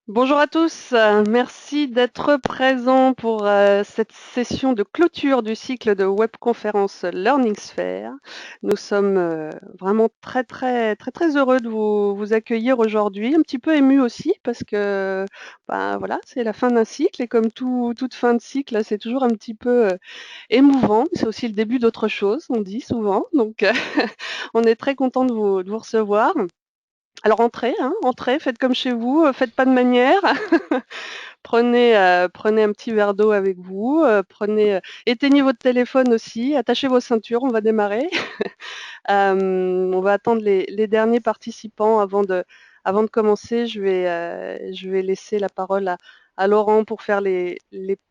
Bonjour à tous, merci d'être présents pour cette session de clôture du cycle de webconférence Learning Sphere. Nous sommes vraiment très heureux de vous accueillir aujourd'hui, un petit peu émus aussi parce que voilà, c'est la fin d'un cycle et comme toute fin de cycle, c'est toujours un petit peu émouvant. C'est aussi le début d'autre chose, on dit souvent. Donc on est très content de vous recevoir. Alors entrez, hein, entrez, faites comme chez vous, faites pas de manière. Prenez un petit verre d'eau avec vous, éteignez votre téléphone aussi, attachez vos ceintures, on va démarrer. On va attendre les derniers participants avant de commencer. Je vais laisser la parole à Laurent pour faire les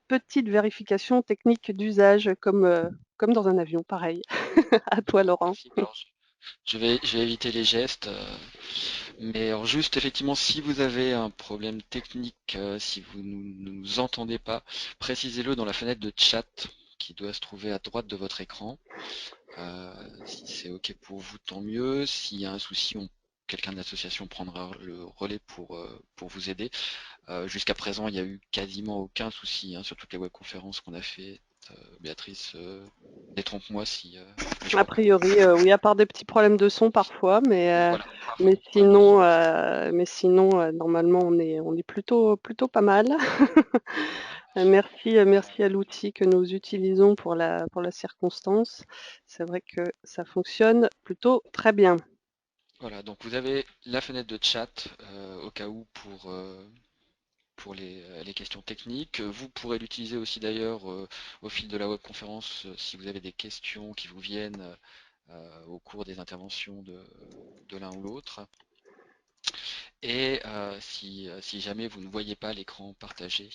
petites vérifications techniques d'usage comme dans un avion, pareil. À toi, Laurent. Magnifique. Alors, je vais éviter les gestes, mais alors juste effectivement, si vous avez un problème technique, si vous ne nous entendez pas, précisez-le dans la fenêtre de chat qui doit se trouver à droite de votre écran. Si c'est OK pour vous, tant mieux. S'il y a un souci, quelqu'un de l'association prendra le relais pour vous aider. Jusqu'à présent, il n'y a eu quasiment aucun souci hein, sur toutes les webconférences qu'on a fait. Béatrice, détrompe-moi si, mais je A crois pas. priori, oui, à part des petits problèmes de son parfois, Voilà, parfait. Problème de son. mais sinon, normalement, on est plutôt pas mal. Voilà. Merci à l'outil que nous utilisons pour la circonstance. C'est vrai que ça fonctionne plutôt très bien. Voilà, donc vous avez la fenêtre de chat au cas où pour les questions techniques. Vous pourrez l'utiliser aussi d'ailleurs au fil de la webconférence si vous avez des questions qui vous viennent au cours des interventions de l'un ou l'autre. Et si jamais vous ne voyez pas l'écran partagé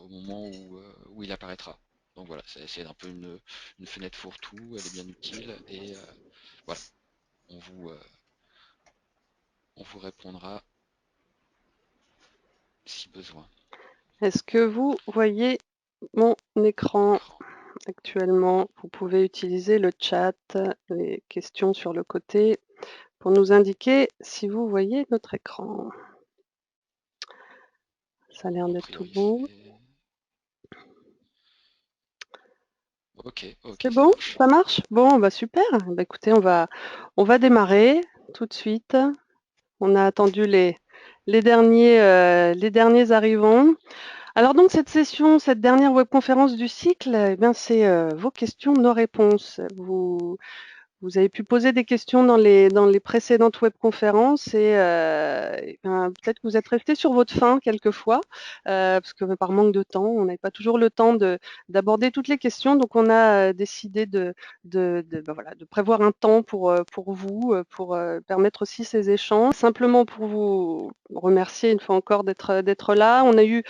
au moment où il apparaîtra. Donc voilà, c'est un peu une fenêtre fourre-tout, elle est bien utile et voilà, on vous, euh, on vous répondra si besoin. Est-ce que vous voyez mon écran L'écran. actuellement? Vous pouvez utiliser le chat, les questions sur le côté pour nous indiquer si vous voyez notre écran. Ça a l'air A d'être tout priori, bon. c'est... Ok, ok, C'est ça bon? marche. Ça marche? Bon, bah super. Bah écoutez, on va démarrer tout de suite. On a attendu les derniers arrivants. Alors donc cette session, cette dernière webconférence du cycle, eh bien c'est vos questions, nos réponses. Vous avez pu poser des questions dans les précédentes webconférences et ben, peut-être que vous êtes resté sur votre faim quelquefois, parce que par manque de temps, on n'avait pas toujours le temps d'aborder toutes les questions. Donc on a décidé voilà, de prévoir un temps pour vous, pour permettre aussi ces échanges. Simplement pour vous remercier une fois encore d'être là. On a eu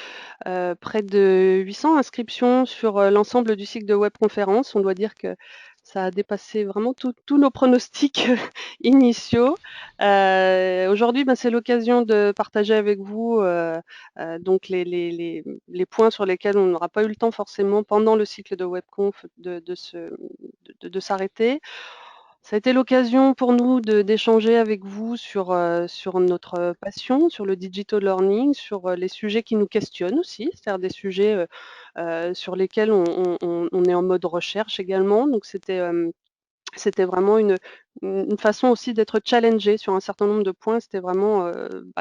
près de 800 inscriptions sur l'ensemble du cycle de webconférence. On doit dire que ça a dépassé vraiment tous nos pronostics initiaux. Aujourd'hui, ben, c'est l'occasion de partager avec vous donc les points sur lesquels on n'aura pas eu le temps forcément pendant le cycle de webconf de s'arrêter. Ça a été l'occasion pour nous d'échanger avec vous sur notre passion, sur le digital learning, sur les sujets qui nous questionnent aussi, c'est-à-dire des sujets sur lesquels on est en mode recherche également. Donc c'était vraiment une façon aussi d'être challengé sur un certain nombre de points. C'était vraiment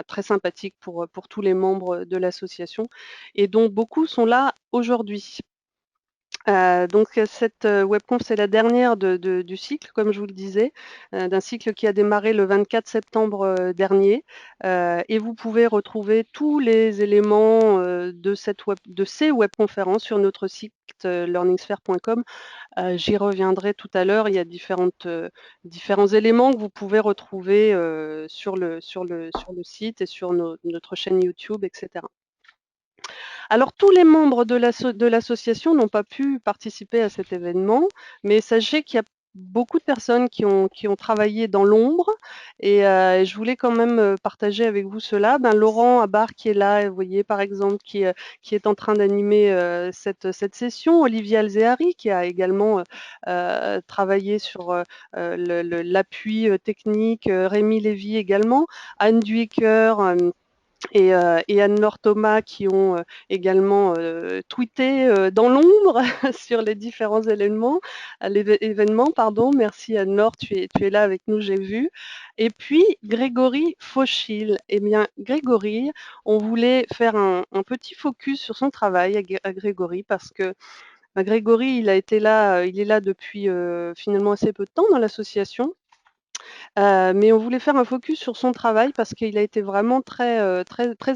très sympathique pour tous les membres de l'association et dont beaucoup sont là aujourd'hui. Donc cette webconf, c'est la dernière du cycle, comme je vous le disais, d'un cycle qui a démarré le 24 septembre dernier. Et vous pouvez retrouver tous les éléments de ces webconférences sur notre site learningsphere.com. J'y reviendrai tout à l'heure. Il y a différents éléments que vous pouvez retrouver sur le site et sur notre chaîne YouTube, etc. Alors tous les membres de l'association n'ont pas pu participer à cet événement, mais sachez qu'il y a beaucoup de personnes qui ont travaillé dans l'ombre et je voulais quand même partager avec vous cela. Ben, Laurent Abar qui est là, vous voyez par exemple, qui est en train d'animer cette session. Olivier Alzehari qui a également travaillé sur l'appui technique. Rémi Lévy également. Anne Duiker. et Anne-Laure Thomas qui ont également tweeté dans l'ombre sur les différents événements. Pardon. Merci Anne-Laure, tu es là avec nous, j'ai vu. Et puis Grégory Fauchil. Eh bien, Grégory, on voulait faire un petit focus sur son travail à Grégory parce que Grégory, il est là depuis finalement assez peu de temps dans l'association. Mais on voulait faire un focus sur son travail parce qu'il a été vraiment très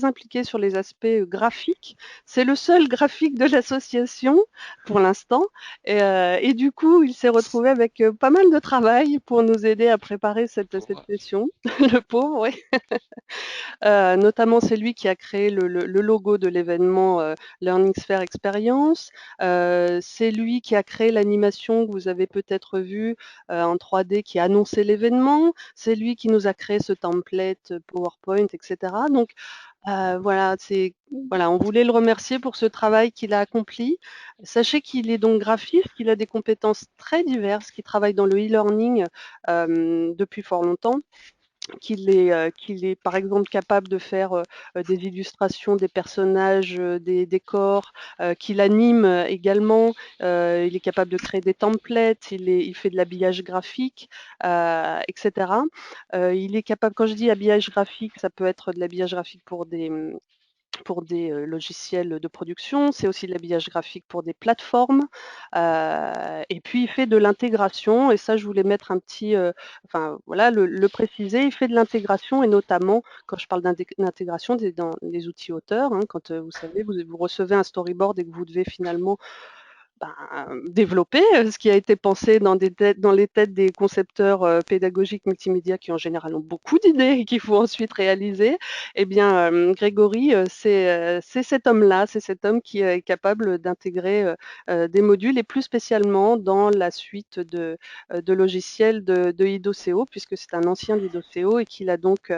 impliqué sur les aspects graphiques. C'est le seul graphique de l'association pour l'instant. Et du coup, il s'est retrouvé avec pas mal de travail pour nous aider à préparer cette Pauvre. session. Le pauvre, oui. Notamment, c'est lui qui a créé le logo de l'événement Learning Sphere Experience. C'est lui qui a créé l'animation que vous avez peut-être vue en 3D qui a annoncé l'événement. C'est lui qui nous a créé ce template PowerPoint, etc. Donc voilà, voilà, on voulait le remercier pour ce travail qu'il a accompli. Sachez qu'il est donc graphiste, qu'il a des compétences très diverses, qu'il travaille dans le e-learning depuis fort longtemps, qu'il est par exemple capable de faire des illustrations des personnages, des décors, qu'il anime également. Il est capable de créer des templates, il fait de l'habillage graphique, etc. Il est capable, quand je dis habillage graphique, ça peut être de l'habillage graphique pour des logiciels de production, c'est aussi de l'habillage graphique pour des plateformes. Et puis il fait de l'intégration, et ça je voulais mettre un petit, enfin voilà, le préciser, il fait de l'intégration, et notamment quand je parle d'intégration dans les outils auteurs, hein, quand vous savez, vous recevez un storyboard et que vous devez finalement développer ce qui a été pensé dans les têtes des concepteurs pédagogiques multimédia qui en général ont beaucoup d'idées et qu'il faut ensuite réaliser. Eh bien, Grégory, c'est cet homme-là, c'est cet homme qui est capable d'intégrer des modules, et plus spécialement dans la suite de logiciels de IDOCO, puisque c'est un ancien d'IDOCO et il a donc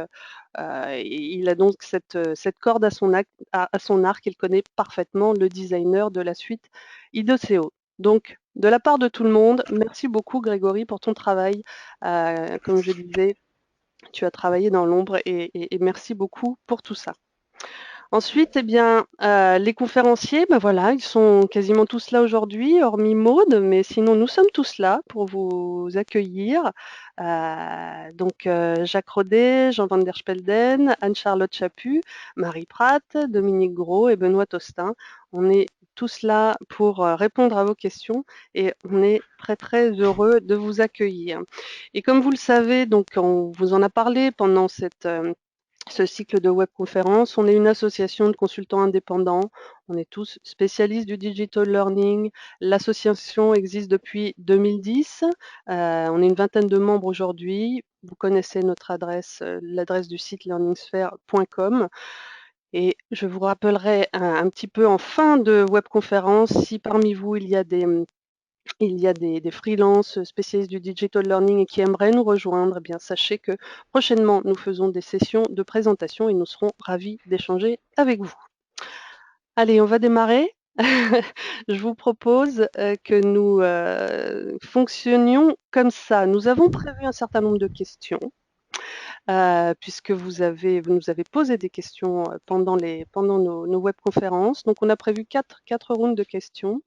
cette corde à son arc. Il connaît parfaitement le designer de la suite IDOCO. Donc, de la part de tout le monde, merci beaucoup Grégory pour ton travail. Comme je disais, tu as travaillé dans l'ombre et merci beaucoup pour tout ça. Ensuite, eh bien, les conférenciers, ben voilà, ils sont quasiment tous là aujourd'hui, hormis Maude, mais sinon nous sommes tous là pour vous accueillir. Donc Jacques Rodet, Jean van der Spelden, Anne-Charlotte Chaput, Marie Pratt, Dominique Gros et Benoît Tostin. On est tous là pour répondre à vos questions, et on est très heureux de vous accueillir. Et comme vous le savez, donc on vous en a parlé pendant ce cycle de webconférences. On est une association de consultants indépendants. On est tous spécialistes du digital learning. L'association existe depuis 2010. On est une vingtaine de membres aujourd'hui. Vous connaissez notre adresse, l'adresse du site learningsphere.com. Et je vous rappellerai un petit peu en fin de webconférence, si parmi vous il y a des freelances spécialistes du digital learning et qui aimeraient nous rejoindre, eh bien, sachez que prochainement, nous faisons des sessions de présentation et nous serons ravis d'échanger avec vous. Allez, on va démarrer. Je vous propose que nous fonctionnions comme ça. Nous avons prévu un certain nombre de questions, puisque vous nous avez posé des questions pendant nos webconférences. Donc, on a prévu quatre rounds de questions.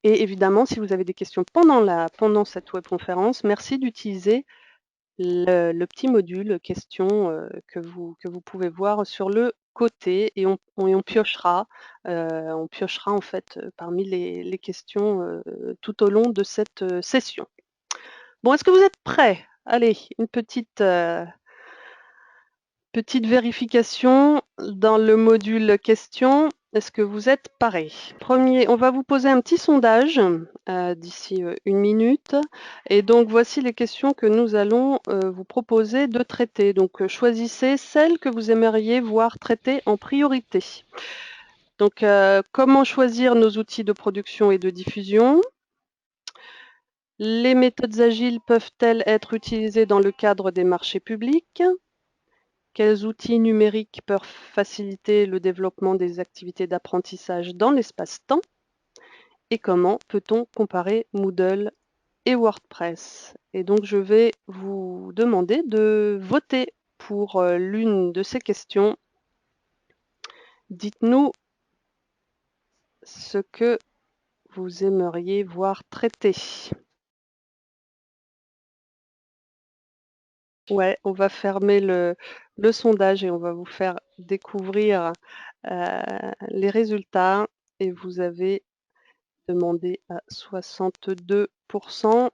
Et évidemment, si vous avez des questions pendant cette webconférence, merci d'utiliser le petit module questions que vous pouvez voir sur le côté, et on piochera en fait parmi les questions tout au long de cette session. Bon, est-ce que vous êtes prêts? Allez, une petite vérification dans le module questions. Est-ce que vous êtes parés? On va vous poser un petit sondage d'ici 1 minute. Et donc, voici les questions que nous allons vous proposer de traiter. Donc, choisissez celles que vous aimeriez voir traitées en priorité. Donc, comment choisir nos outils de production et de diffusion? Les méthodes agiles peuvent-elles être utilisées dans le cadre des marchés publics? Quels outils numériques peuvent faciliter le développement des activités d'apprentissage dans l'espace-temps? Et comment peut-on comparer Moodle et WordPress? Et donc, je vais vous demander de voter pour l'une de ces questions Dites-nous ce que vous aimeriez voir traité. Ouais, on va fermer le sondage et on va vous faire découvrir les résultats. Et vous avez demandé à 62%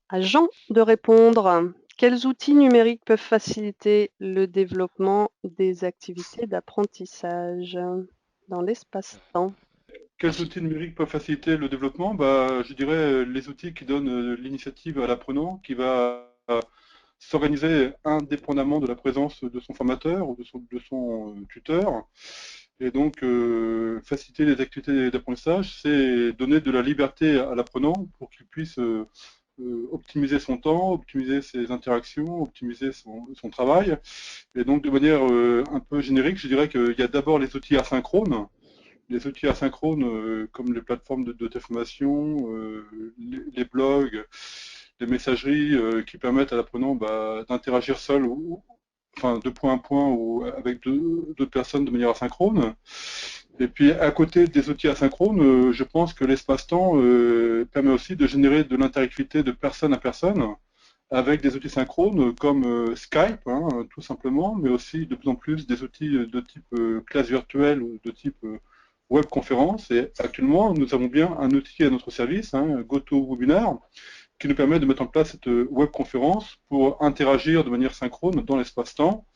à Jean de répondre. Quels outils numériques peuvent faciliter le développement des activités d'apprentissage dans l'espace-temps? Quels Merci. outils numériques peuvent faciliter le développement? Je dirais les outils qui donnent l'initiative à l'apprenant, qui va s'organiser indépendamment de la présence de son formateur ou de son tuteur. Et donc, faciliter les activités d'apprentissage, c'est donner de la liberté à l'apprenant pour qu'il puisse optimiser son temps, optimiser ses interactions, optimiser son travail. Et donc, de manière un peu générique, je dirais qu'il y a d'abord les outils asynchrones. Les outils asynchrones, comme les plateformes de d'information, les blogs, les messageries qui permettent à l'apprenant d'interagir seul enfin de point à point ou avec d'autres personnes de manière asynchrone. Et puis à côté des outils asynchrones, je pense que l'espace-temps permet aussi de générer de l'interactivité de personne à personne avec des outils synchrones comme Skype, hein, tout simplement, mais aussi de plus en plus des outils de type classe virtuelle ou de type webconférence. Et actuellement, nous avons bien un outil à notre service, hein, GoToWebinar, qui nous permet de mettre en place cette webconférence pour interagir de manière synchrone dans l'espace-temps.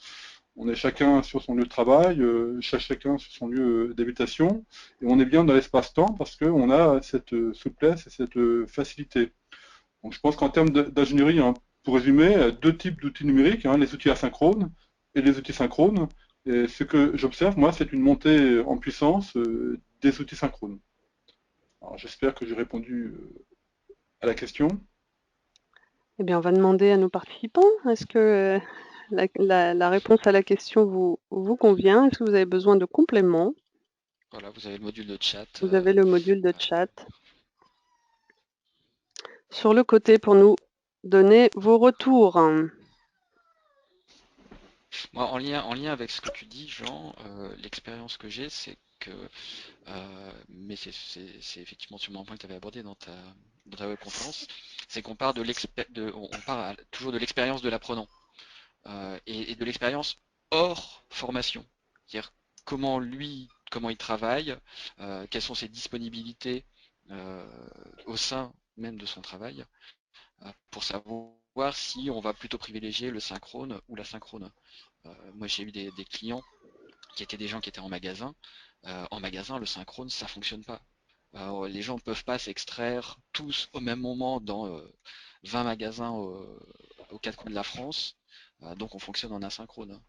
On est chacun sur son lieu de travail, chacun sur son lieu d'habitation, et on est bien dans l'espace-temps parce qu'on a cette souplesse et cette facilité. Donc, je pense qu'en termes d'ingénierie, hein, pour résumer, deux types d'outils numériques, hein, les outils asynchrones et les outils synchrones. Et ce que j'observe, moi, c'est une montée en puissance des outils synchrones. Alors, j'espère que j'ai répondu à la question. Eh bien, on va demander à nos participants, est-ce que la réponse à la question vous convient? Est-ce que vous avez besoin de compléments? Voilà, vous avez le module de chat. Vous avez le module de chat sur le côté pour nous donner vos retours. Moi, en lien avec ce que tu dis, Jean, l'expérience que j'ai, c'est que, mais c'est effectivement sûrement un point que tu avais abordé dans ta webconférence, c'est qu'on part on part toujours de l'expérience de l'apprenant et de l'expérience hors formation. C'est-à-dire comment il travaille, quelles sont ses disponibilités euh, au sein même de son travail, pour savoir si on va plutôt privilégier le synchrone ou l'asynchrone. Moi, j'ai eu des clients qui étaient des gens qui étaient en magasin. En magasin, le synchrone, ça fonctionne pas. Les gens ne peuvent pas s'extraire tous au même moment dans 20 magasins aux quatre coins de la France. Donc on fonctionne en asynchrone.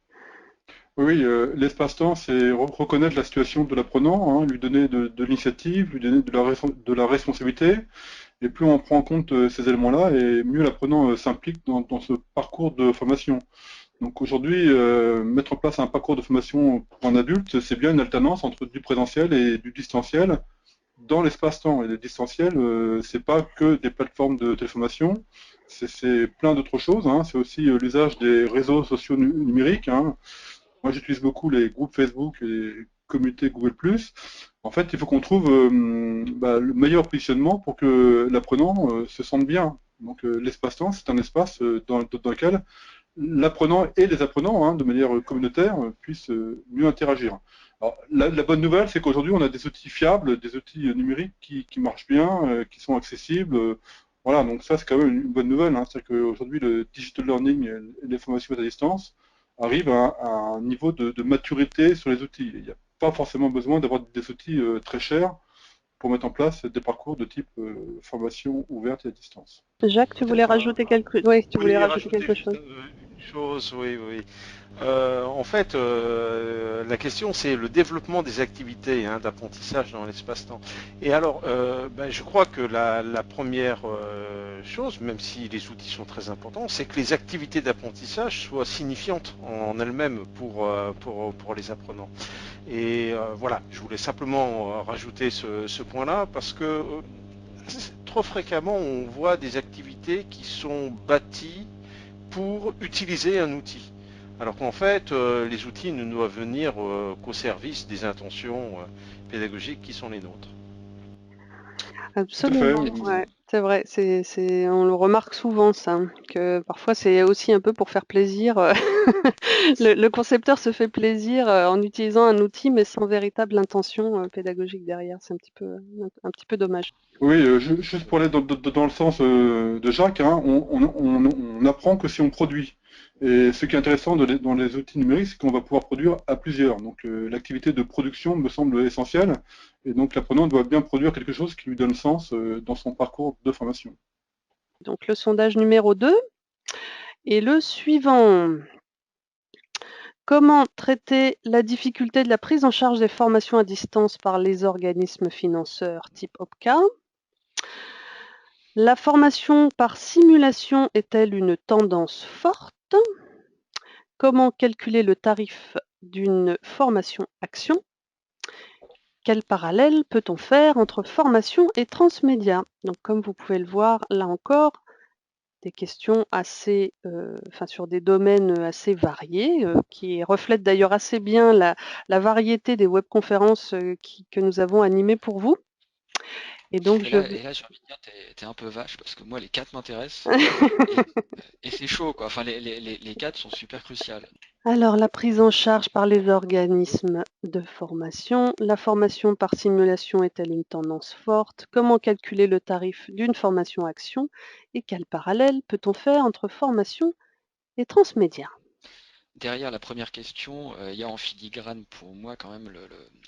Oui, l'espace-temps, c'est reconnaître la situation de l'apprenant, hein, lui donner de l'initiative, lui donner de la responsabilité. Et plus on prend en compte ces éléments-là, et mieux l'apprenant s'implique dans ce parcours de formation. Donc aujourd'hui, mettre en place un parcours de formation pour un adulte, c'est bien une alternance entre du présentiel et du distanciel dans l'espace-temps. Et le distanciel, c'est pas que des plateformes de téléformation, c'est plein d'autres choses, hein. C'est aussi l'usage des réseaux sociaux numériques, hein. Moi, j'utilise beaucoup les groupes Facebook et les communautés Google+. En fait, il faut qu'on trouve le meilleur positionnement pour que l'apprenant se sente bien. Donc, l'espace-temps, c'est un espace dans lequel l'apprenant et les apprenants, hein, de manière communautaire, puissent mieux interagir. Alors, la bonne nouvelle, c'est qu'aujourd'hui, on a des outils fiables, des outils numériques qui marchent bien, qui sont accessibles. Voilà, donc ça, c'est quand même une bonne nouvelle, hein. C'est-à-dire qu'aujourd'hui, le digital learning et les formations à distance arrivent à un niveau de maturité sur les outils. Il n'y a pas forcément besoin d'avoir des outils très chers pour mettre en place des parcours de type formation ouverte et à distance. Jacques, tu voulais rajouter quelque Juste chose? une chose, oui, oui. En fait, la question c'est le développement des activités hein, d'apprentissage dans l'espace-temps. Et alors, je crois que la première chose, même si les outils sont très importants, c'est que les activités d'apprentissage soient signifiantes en elles-mêmes pour les apprenants. Et voilà, je voulais simplement rajouter ce point-là parce que trop fréquemment on voit des activités qui sont bâties pour utiliser un outil. Alors qu'en fait, les outils ne doivent venir qu'au service des intentions pédagogiques qui sont les nôtres. Tout à fait. Absolument, ouais, c'est vrai, on le remarque souvent ça, hein, que parfois c'est aussi un peu pour faire plaisir. Le concepteur se fait plaisir en utilisant un outil, mais sans véritable intention pédagogique derrière. C'est un petit peu dommage. Oui, juste pour aller dans le sens de Jacques, hein, on apprend que si on produit. Et ce qui est intéressant dans les outils numériques, c'est qu'on va pouvoir produire à plusieurs. Donc l'activité de production me semble essentielle. Et donc l'apprenant doit bien produire quelque chose qui lui donne sens dans son parcours de formation. Donc le sondage numéro 2 est le suivant. Comment traiter la difficulté de la prise en charge des formations à distance par les organismes financeurs type OPCA? La formation par simulation est-elle une tendance forte? Comment calculer le tarif d'une formation action? Quel parallèle peut-on faire entre formation et transmédia? Donc comme vous pouvez le voir, là encore, des questions assez, sur des domaines assez variés, qui reflètent d'ailleurs assez bien la variété des webconférences que nous avons animées pour vous. Et donc Et je là, vais... et là j'ai envie de dire, t'es un peu vache parce que moi, les 4 m'intéressent et c'est chaud, quoi. Enfin, les 4 sont super cruciales. Alors, la prise en charge par les organismes de formation. La formation par simulation est-elle une tendance forte? Comment calculer le tarif d'une formation action? Et quel parallèle peut-on faire entre formation et transmédia? Derrière la première question, il y a en filigrane pour moi quand même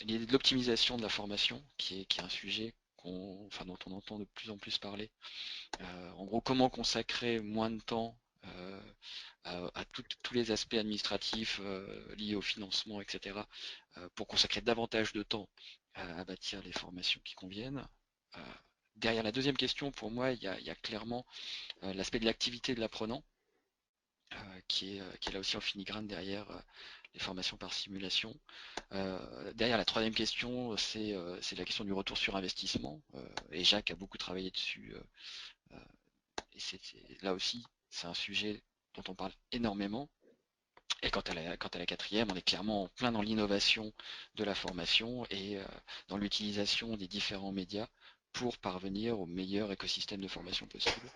l'idée de l'optimisation de la formation, qui est un sujet dont on entend de plus en plus parler. En gros, comment consacrer moins de temps à tous les aspects administratifs liés au financement, etc., pour consacrer davantage de temps à bâtir les formations qui conviennent. Euh, Derrière la deuxième question, pour moi, il y a clairement l'aspect de l'activité de l'apprenant, qui est là aussi en filigrane derrière les formations par simulation. Derrière la troisième question, c'est la question du retour sur investissement, et Jacques a beaucoup travaillé dessus, et là aussi, c'est un sujet dont on parle énormément. Et quant à la quatrième, on est clairement en plein dans l'innovation de la formation et dans l'utilisation des différents médias pour parvenir au meilleur écosystème de formation possible.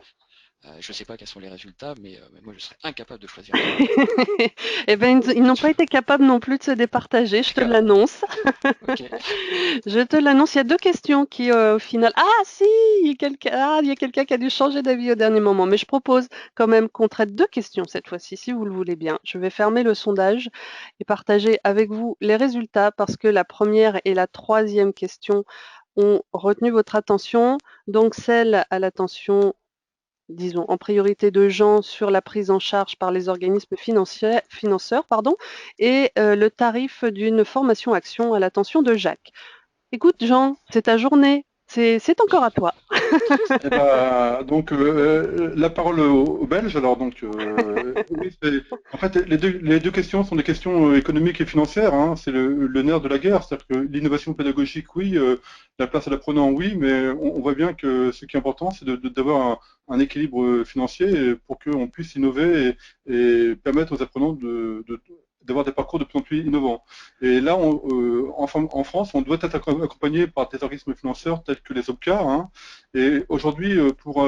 Je ne sais pas quels sont les résultats, mais moi je serais incapable de choisir les quatre. Eh bien, ils n'ont pas été capables non plus de se départager, je te D'accord. l'annonce. Ok. Je te l'annonce, il y a deux questions qui, au final... Ah si, il y a quelqu'un qui a dû changer d'avis au dernier moment. Mais je propose quand même qu'on traite deux questions cette fois-ci, si vous le voulez bien. Je vais fermer le sondage et partager avec vous les résultats parce que la première et la troisième question ont retenu votre attention. Donc celle à l'attention, disons, en priorité de Jean sur la prise en charge par les organismes financeurs, pardon, et le tarif d'une formation action à l'attention de Jacques. Écoute, Jean, c'est ta journée. C'est encore à toi. Eh ben, donc la parole aux Belges. Alors donc, oui, en fait les deux questions sont des questions économiques et financières, hein. C'est le nerf de la guerre, c'est-à-dire que l'innovation pédagogique, oui, la place à l'apprenant, oui, mais on voit bien que ce qui est important, c'est d'avoir un équilibre financier pour qu'on puisse innover et permettre aux apprenants d'avoir des parcours de plus en plus innovants. Et là, en France, on doit être accompagné par des organismes financeurs tels que les OPCA, hein. Et aujourd'hui, pour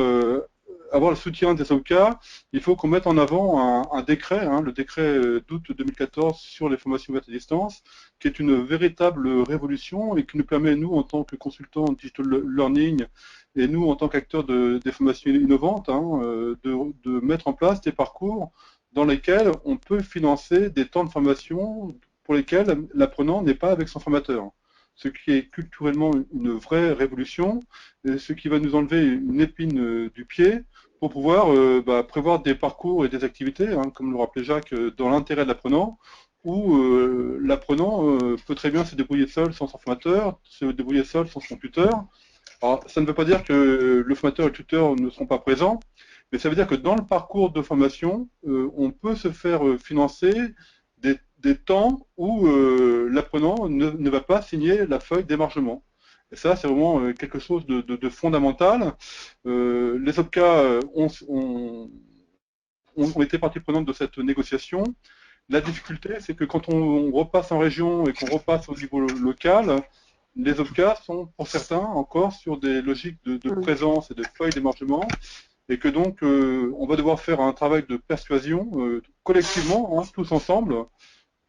avoir le soutien des OPCA, il faut qu'on mette en avant un décret, hein, le décret d'août 2014 sur les formations ouvertes à distance, qui est une véritable révolution et qui nous permet, nous, en tant que consultants en digital learning, et nous, en tant qu'acteurs des formations innovantes, hein, de mettre en place des parcours dans lesquels on peut financer des temps de formation pour lesquels l'apprenant n'est pas avec son formateur. Ce qui est culturellement une vraie révolution, et ce qui va nous enlever une épine du pied pour pouvoir prévoir des parcours et des activités, hein, comme le rappelait Jacques, dans l'intérêt de l'apprenant, où l'apprenant peut très bien se débrouiller seul sans son formateur, se débrouiller seul sans son tuteur. Alors, ça ne veut pas dire que le formateur et le tuteur ne seront pas présents, mais ça veut dire que dans le parcours de formation, on peut se faire financer des temps où l'apprenant ne va pas signer la feuille d'émargement. Et ça, c'est vraiment quelque chose de fondamental. Les OPCA ont été partie prenante de cette négociation. La difficulté, c'est que quand on repasse en région et qu'on repasse au niveau local, les OPCA sont pour certains encore sur des logiques de présence et de feuilles d'émargement, et que donc on va devoir faire un travail de persuasion collectivement, hein, tous ensemble,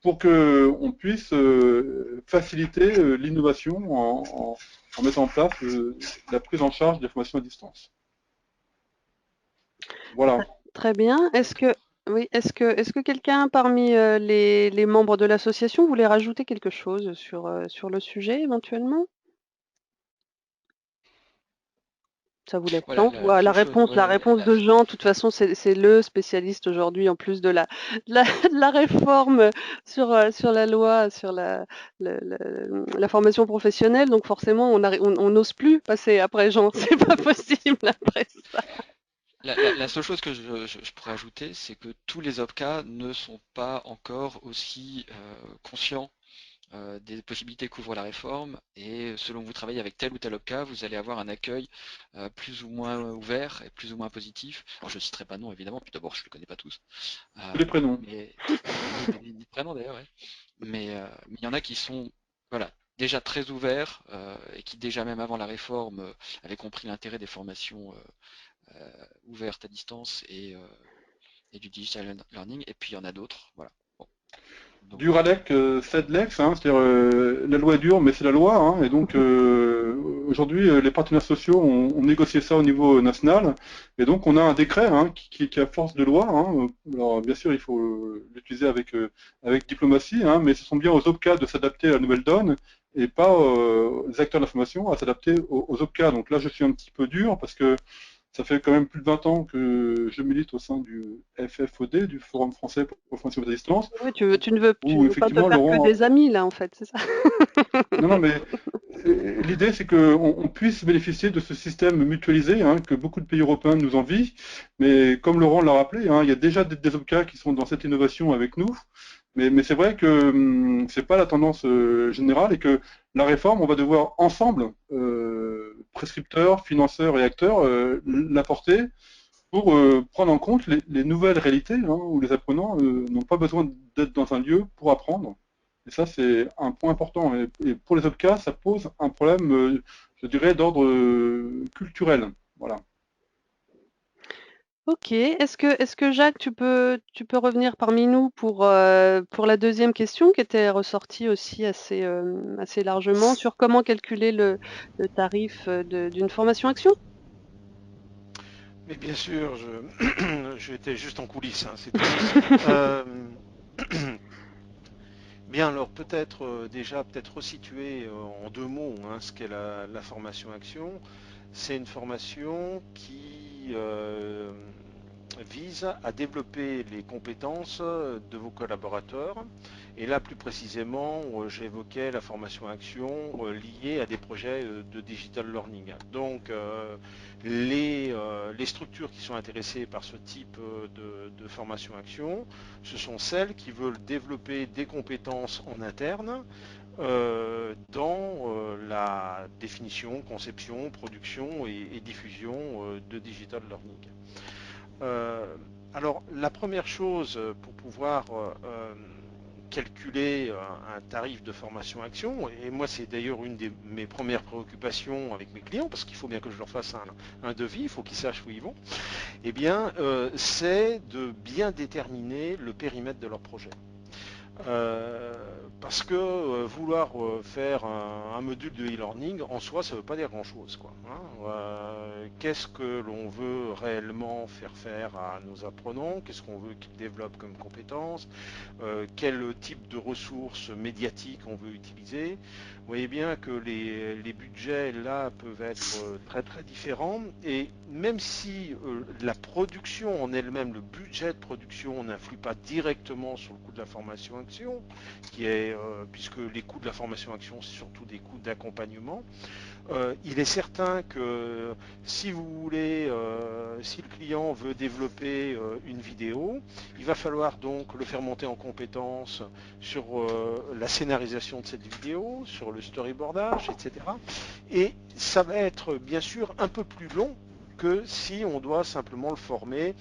pour qu'on puisse faciliter l'innovation en mettant en place la prise en charge des formations à distance. Voilà. Très bien. Est-ce que quelqu'un parmi les membres de l'association voulait rajouter quelque chose sur le sujet éventuellement? Ça vous laisse Voilà, temps. la La seule chose, réponse, la ouais, réponse de Jean, de toute façon, c'est le spécialiste aujourd'hui, en plus de de la réforme sur la loi, sur la formation professionnelle. Donc forcément, on n'ose plus passer après Jean. C'est pas possible après ça. la seule chose que je pourrais ajouter, c'est que tous les OPCA ne sont pas encore aussi conscients des possibilités qu'ouvre la réforme, et selon que vous travaillez avec tel ou tel OPCA, vous allez avoir un accueil plus ou moins ouvert et plus ou moins positif. Alors je ne citerai pas de nom évidemment, puis d'abord je ne les connais pas tous, Les prénoms. mais ni de prénom d'ailleurs, ouais. Mais il y en a qui sont voilà, déjà très ouverts et qui déjà même avant la réforme avaient compris l'intérêt des formations ouvertes à distance et du digital learning, et puis il y en a d'autres, voilà. Bon. Donc, Duralec, Sedlex, hein, c'est-à-dire la loi est dure, mais c'est la loi. Hein, et donc aujourd'hui, les partenaires sociaux ont négocié ça au niveau national. Et donc on a un décret hein, qui a force de loi. Hein. Alors bien sûr, il faut l'utiliser avec diplomatie, hein, mais ce sont bien aux OPCA de s'adapter à la nouvelle donne et pas aux acteurs de l'information à s'adapter aux OPCA. Donc là, je suis un petit peu dur parce que ça fait quand même plus de 20 ans que je milite au sein du FFOD, du Forum français pour la formation à distance, Oui, tu ne où veux pas te effectivement, faire que Laurent. des amis là, en fait, c'est ça? Non, non, mais l'idée, c'est qu'on puisse bénéficier de ce système mutualisé hein, que beaucoup de pays européens nous envient. Mais comme Laurent l'a rappelé, hein, il y a déjà des OPCA qui sont dans cette innovation avec nous. Mais c'est vrai que c'est pas la tendance générale et que la réforme, on va devoir ensemble, prescripteurs, financeurs et acteurs, l'apporter pour prendre en compte les nouvelles réalités hein, où les apprenants n'ont pas besoin d'être dans un lieu pour apprendre. Et ça, c'est un point important. Et pour les autres cas, ça pose un problème, je dirais, d'ordre culturel. Voilà. Ok. Est-ce que Jacques, tu peux revenir parmi nous pour la deuxième question qui était ressortie aussi assez largement sur comment calculer le tarif d'une formation action? Mais bien sûr, j'étais juste en coulisses, hein, c'est tout. Euh, Bien, alors peut-être déjà peut-être resituer en deux mots hein, ce qu'est la formation action. C'est une formation qui vise à développer les compétences de vos collaborateurs. Et là, plus précisément, j'évoquais la formation action liée à des projets de digital learning. Donc, les structures qui sont intéressées par ce type de formation action, ce sont celles qui veulent développer des compétences en interne dans la définition, conception, production et diffusion de digital learning. Euh, alors, la première chose pour pouvoir calculer un tarif de formation action, et moi c'est d'ailleurs une de mes premières préoccupations avec mes clients, parce qu'il faut bien que je leur fasse un devis, il faut qu'ils sachent où ils vont, eh bien c'est de bien déterminer le périmètre de leur projet. Parce que vouloir faire un module de e-learning en soi, ça ne veut pas dire grand-chose, quoi. Hein. Qu'est-ce que l'on veut réellement faire à nos apprenants? Qu'est-ce qu'on veut qu'ils développent comme compétences? Quel type de ressources médiatiques on veut utiliser? Vous voyez bien que les budgets là peuvent être très très différents, et même si la production en elle-même, le budget de production n'influe pas directement sur le coût de la formation action, puisque les coûts de la formation action c'est surtout des coûts d'accompagnement, il est certain que si vous voulez, si le client veut développer une vidéo, il va falloir donc le faire monter en compétence sur la scénarisation de cette vidéo, sur le storyboardage, etc. Et ça va être bien sûr un peu plus long que si on doit simplement le former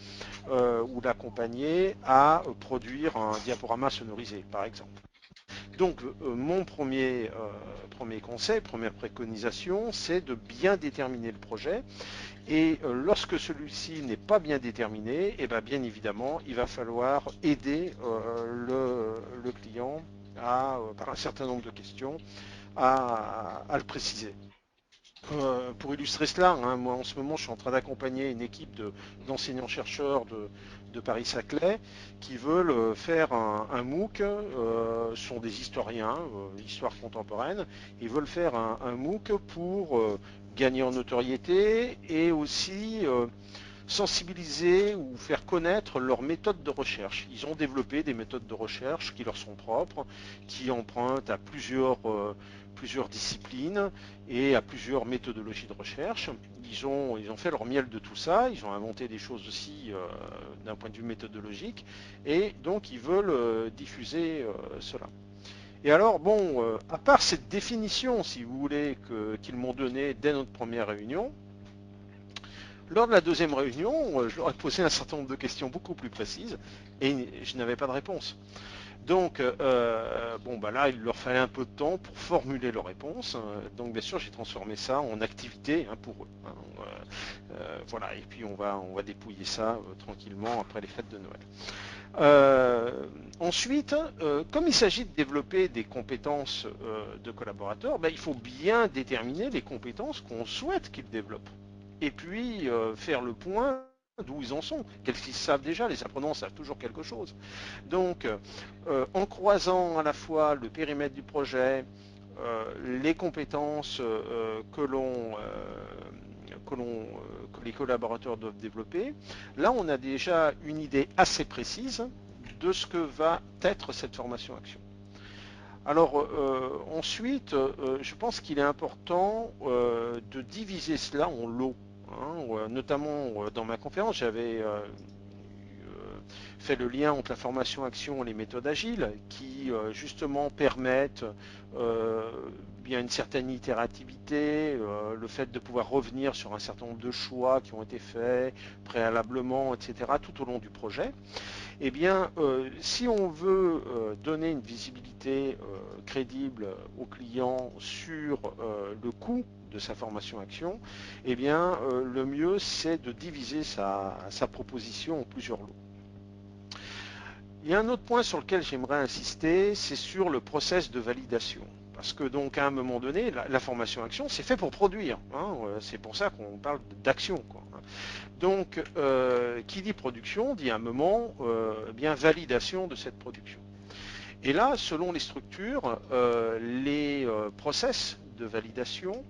ou l'accompagner à produire un diaporama sonorisé, par exemple. Donc mon premier conseil, première préconisation, c'est de bien déterminer le projet. Et lorsque celui-ci n'est pas bien déterminé, et bien évidemment, il va falloir aider le client par un certain nombre de questions à le préciser. Pour illustrer cela, hein, moi en ce moment je suis en train d'accompagner une équipe d'enseignants-chercheurs de Paris-Saclay qui veulent faire un MOOC, ce sont des historiens, histoire contemporaine, ils veulent faire un MOOC pour gagner en notoriété et aussi sensibiliser ou faire connaître leurs méthodes de recherche. Ils ont développé des méthodes de recherche qui leur sont propres, qui empruntent à plusieurs disciplines et à plusieurs méthodologies de recherche. Ils ont fait leur miel de tout ça, ils ont inventé des choses aussi d'un point de vue méthodologique, et donc ils veulent diffuser cela. Et alors, bon, à part cette définition, si vous voulez, qu'ils m'ont donnée dès notre première réunion, lors de la deuxième réunion, je leur ai posé un certain nombre de questions beaucoup plus précises et je n'avais pas de réponse. Donc, là, il leur fallait un peu de temps pour formuler leurs réponses. Donc, bien sûr, j'ai transformé ça en activité pour eux. Voilà, et puis on va dépouiller ça tranquillement après les fêtes de Noël. Ensuite, comme il s'agit de développer des compétences de collaborateurs, il faut bien déterminer les compétences qu'on souhaite qu'ils développent. Et puis faire le point d'où ils en sont, qu'est-ce qu'ils savent déjà, les apprenants savent toujours quelque chose. Donc, en croisant à la fois le périmètre du projet, les compétences que les collaborateurs doivent développer, là on a déjà une idée assez précise de ce que va être cette formation action. Alors ensuite, je pense qu'il est important de diviser cela en lots. Notamment dans ma conférence, j'avais fait le lien entre la formation action et les méthodes agiles qui justement permettent bien une certaine itérativité, le fait de pouvoir revenir sur un certain nombre de choix qui ont été faits préalablement, etc., tout au long du projet. Eh bien, si on veut donner une visibilité crédible au client sur le coût de sa formation action, eh bien, le mieux c'est de diviser sa proposition en plusieurs lots. Il y a un autre point sur lequel j'aimerais insister, c'est sur le process de validation. Parce que donc à un moment donné, la formation action, c'est fait pour produire. C'est pour ça qu'on parle d'action. Donc, qui dit production, dit à un moment bien validation de cette production. Et là, selon les structures, les process de validation,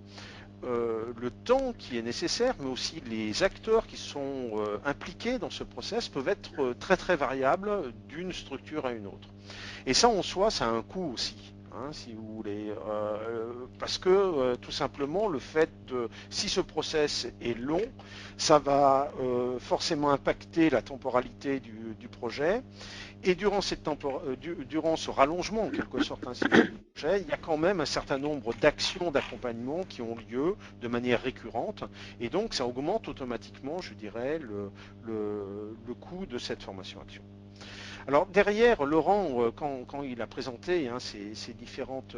le temps qui est nécessaire, mais aussi les acteurs qui sont impliqués dans ce process peuvent être très très variables d'une structure à une autre. Et ça en soi, ça a un coût aussi. Si vous voulez, parce que tout simplement le fait si ce process est long, ça va forcément impacter la temporalité du projet, et durant ce rallongement en quelque sorte du projet, il y a quand même un certain nombre d'actions d'accompagnement qui ont lieu de manière récurrente, et donc ça augmente automatiquement, je dirais, le coût de cette formation action. Alors derrière, Laurent, quand il a présenté ces différentes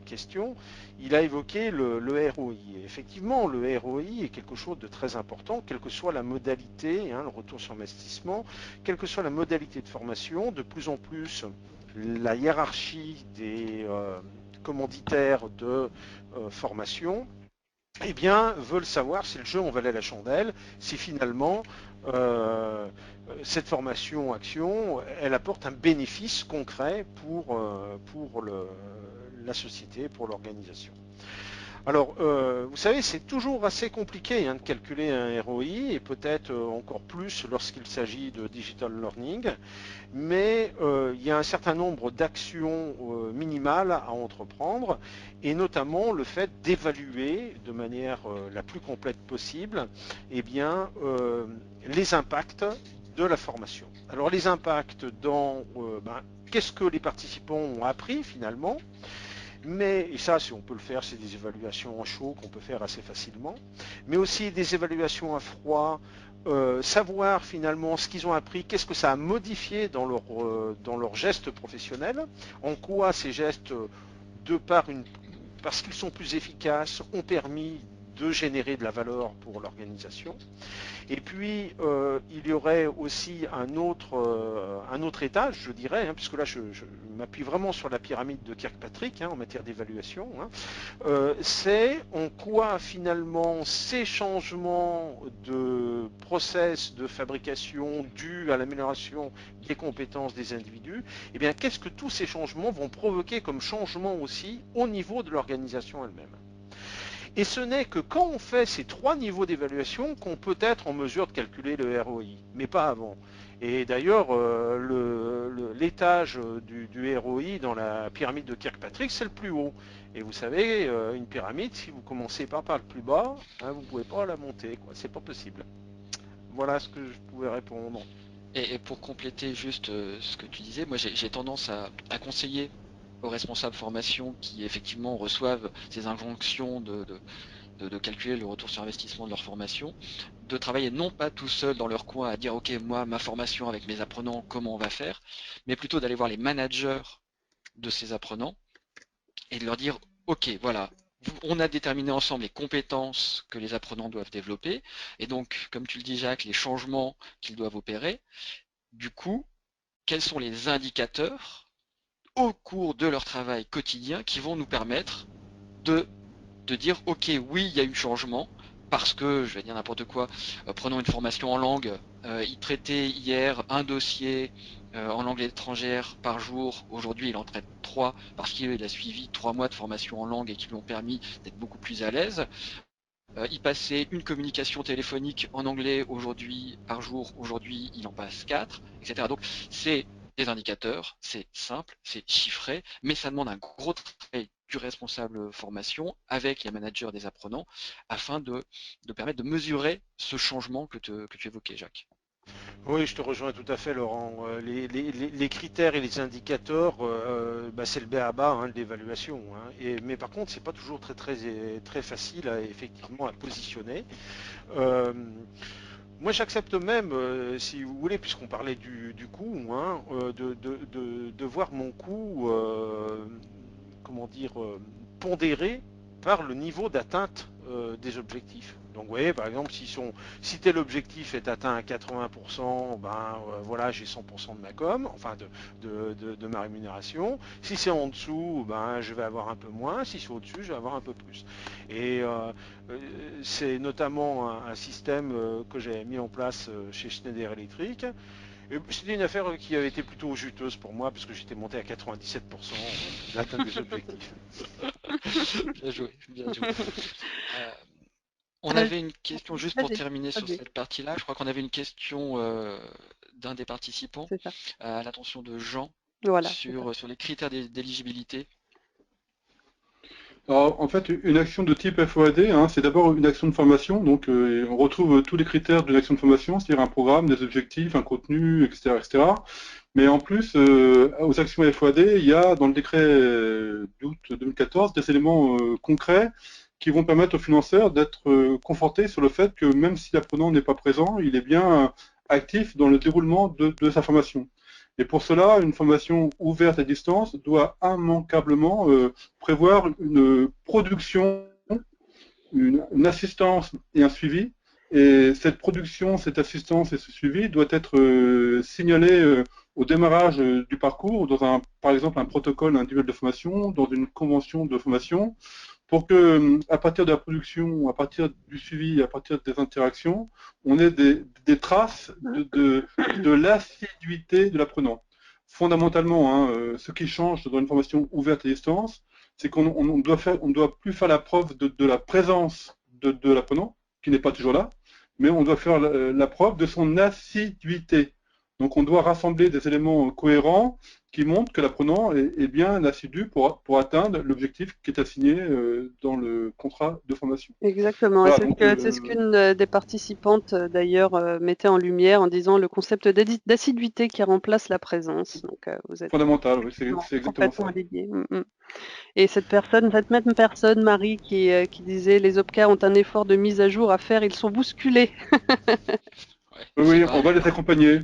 questions, il a évoqué le ROI. Et effectivement, le ROI est quelque chose de très important, quelle que soit la modalité, le retour sur investissement, quelle que soit la modalité de formation. De plus en plus, la hiérarchie des commanditaires de formation veulent savoir si le jeu en valait la chandelle, si finalement cette formation action, elle apporte un bénéfice concret pour la société, pour l'organisation. Alors, vous savez, c'est toujours assez compliqué de calculer un ROI, et peut-être encore plus lorsqu'il s'agit de digital learning, mais il y a un certain nombre d'actions minimales à entreprendre, et notamment le fait d'évaluer de manière la plus complète possible les impacts de la formation. Alors les impacts dans qu'est-ce que les participants ont appris finalement, Mais, et ça, si on peut le faire, c'est des évaluations en chaud qu'on peut faire assez facilement, mais aussi des évaluations à froid, savoir finalement ce qu'ils ont appris, qu'est-ce que ça a modifié dans leur geste professionnel, en quoi ces gestes, de par parce qu'ils sont plus efficaces, ont permis de générer de la valeur pour l'organisation. Et puis, il y aurait aussi un autre étage, je dirais, hein, puisque là, je m'appuie vraiment sur la pyramide de Kirkpatrick en matière d'évaluation. C'est en quoi, finalement, ces changements de process de fabrication dus à l'amélioration des compétences des individus, eh bien, qu'est-ce que tous ces changements vont provoquer comme changement aussi au niveau de l'organisation elle-même. Et ce n'est que quand on fait ces 3 niveaux d'évaluation qu'on peut être en mesure de calculer le ROI, mais pas avant. Et d'ailleurs, l'étage du ROI dans la pyramide de Kirkpatrick, c'est le plus haut. Et vous savez, une pyramide, si vous commencez pas par le plus bas, vous ne pouvez pas la monter, quoi. C'est pas possible. Voilà ce que je pouvais répondre. Et pour compléter juste ce que tu disais, moi j'ai tendance à conseiller aux responsables formation qui effectivement reçoivent ces injonctions de calculer le retour sur investissement de leur formation, de travailler non pas tout seul dans leur coin à dire ok moi ma formation avec mes apprenants comment on va faire, mais plutôt d'aller voir les managers de ces apprenants et de leur dire ok voilà on a déterminé ensemble les compétences que les apprenants doivent développer et donc comme tu le dis Jacques les changements qu'ils doivent opérer. Du coup, quels sont les indicateurs au cours de leur travail quotidien qui vont nous permettre de dire ok oui il y a eu changement parce que je vais dire n'importe quoi, prenons une formation en langue, il traitait hier un dossier en langue étrangère par jour, aujourd'hui il en traite 3 parce qu'il a suivi 3 mois de formation en langue et qui lui ont permis d'être beaucoup plus à l'aise. Il passait une communication téléphonique en anglais aujourd'hui par jour, aujourd'hui il en passe 4, etc. Donc c'est des indicateurs, c'est simple, c'est chiffré, mais ça demande un gros travail du responsable formation avec les managers des apprenants afin de permettre de mesurer ce changement que tu évoquais, Jacques. Oui, je te rejoins tout à fait, Laurent. Les critères et les indicateurs, c'est le b.a.-ba de l'évaluation. Mais par contre, c'est pas toujours très facile effectivement à positionner. Euh, Moi, j'accepte même, si vous voulez, puisqu'on parlait du coût, de voir mon coût, comment dire, pondéré par le niveau d'atteinte des objectifs. Donc, vous voyez, par exemple, si tel objectif est atteint à 80%, voilà, j'ai 100% de ma com, enfin de ma rémunération. Si c'est en dessous, je vais avoir un peu moins. Si c'est au-dessus, je vais avoir un peu plus. Et c'est notamment un système que j'ai mis en place chez Schneider Electric. C'était une affaire qui avait été plutôt juteuse pour moi parce que j'étais monté à 97% d'atteinte des objectifs. Bien joué, bien joué. Euh, on Euh, avait une question juste pour Vas-y, terminer sur vas-y, cette partie-là. Je crois qu'on avait une question d'un des participants c'est ça. à l'attention de Jean Voilà, c'est ça. sur les critères d'éligibilité. Alors, en fait, une action de type FOAD, c'est d'abord une action de formation. Donc, on retrouve tous les critères d'une action de formation, c'est-à-dire un programme, des objectifs, un contenu, etc., etc. Mais en plus, aux actions FOAD, il y a dans le décret d'août 2014 des éléments concrets qui vont permettre aux financeurs d'être confortés sur le fait que même si l'apprenant n'est pas présent, il est bien actif dans le déroulement de sa formation. Et pour cela, une formation ouverte à distance doit immanquablement prévoir une production, une assistance et un suivi. Et cette production, cette assistance et ce suivi doit être signalé au démarrage du parcours, dans par exemple un protocole individuel de formation, dans une convention de formation, pour que, à partir de la production, à partir du suivi, à partir des interactions, on ait des traces de l'assiduité de l'apprenant. Fondamentalement, ce qui change dans une formation ouverte à distance, c'est qu'on ne doit plus faire la preuve de la présence de l'apprenant, qui n'est pas toujours là, mais on doit faire la preuve de son assiduité. Donc on doit rassembler des éléments cohérents qui montrent que l'apprenant est bien assidu pour atteindre l'objectif qui est assigné dans le contrat de formation. Exactement, et Voilà, c'est ce qu'une des participantes d'ailleurs mettait en lumière en disant le concept d'assiduité qui remplace la présence. Donc vous êtes fondamental, oui, c'est exactement complètement ça. aligné. Et cette même personne, Marie, qui disait les OPCA ont un effort de mise à jour à faire, ils sont bousculés. Ouais, Oui, vrai. on va les accompagner.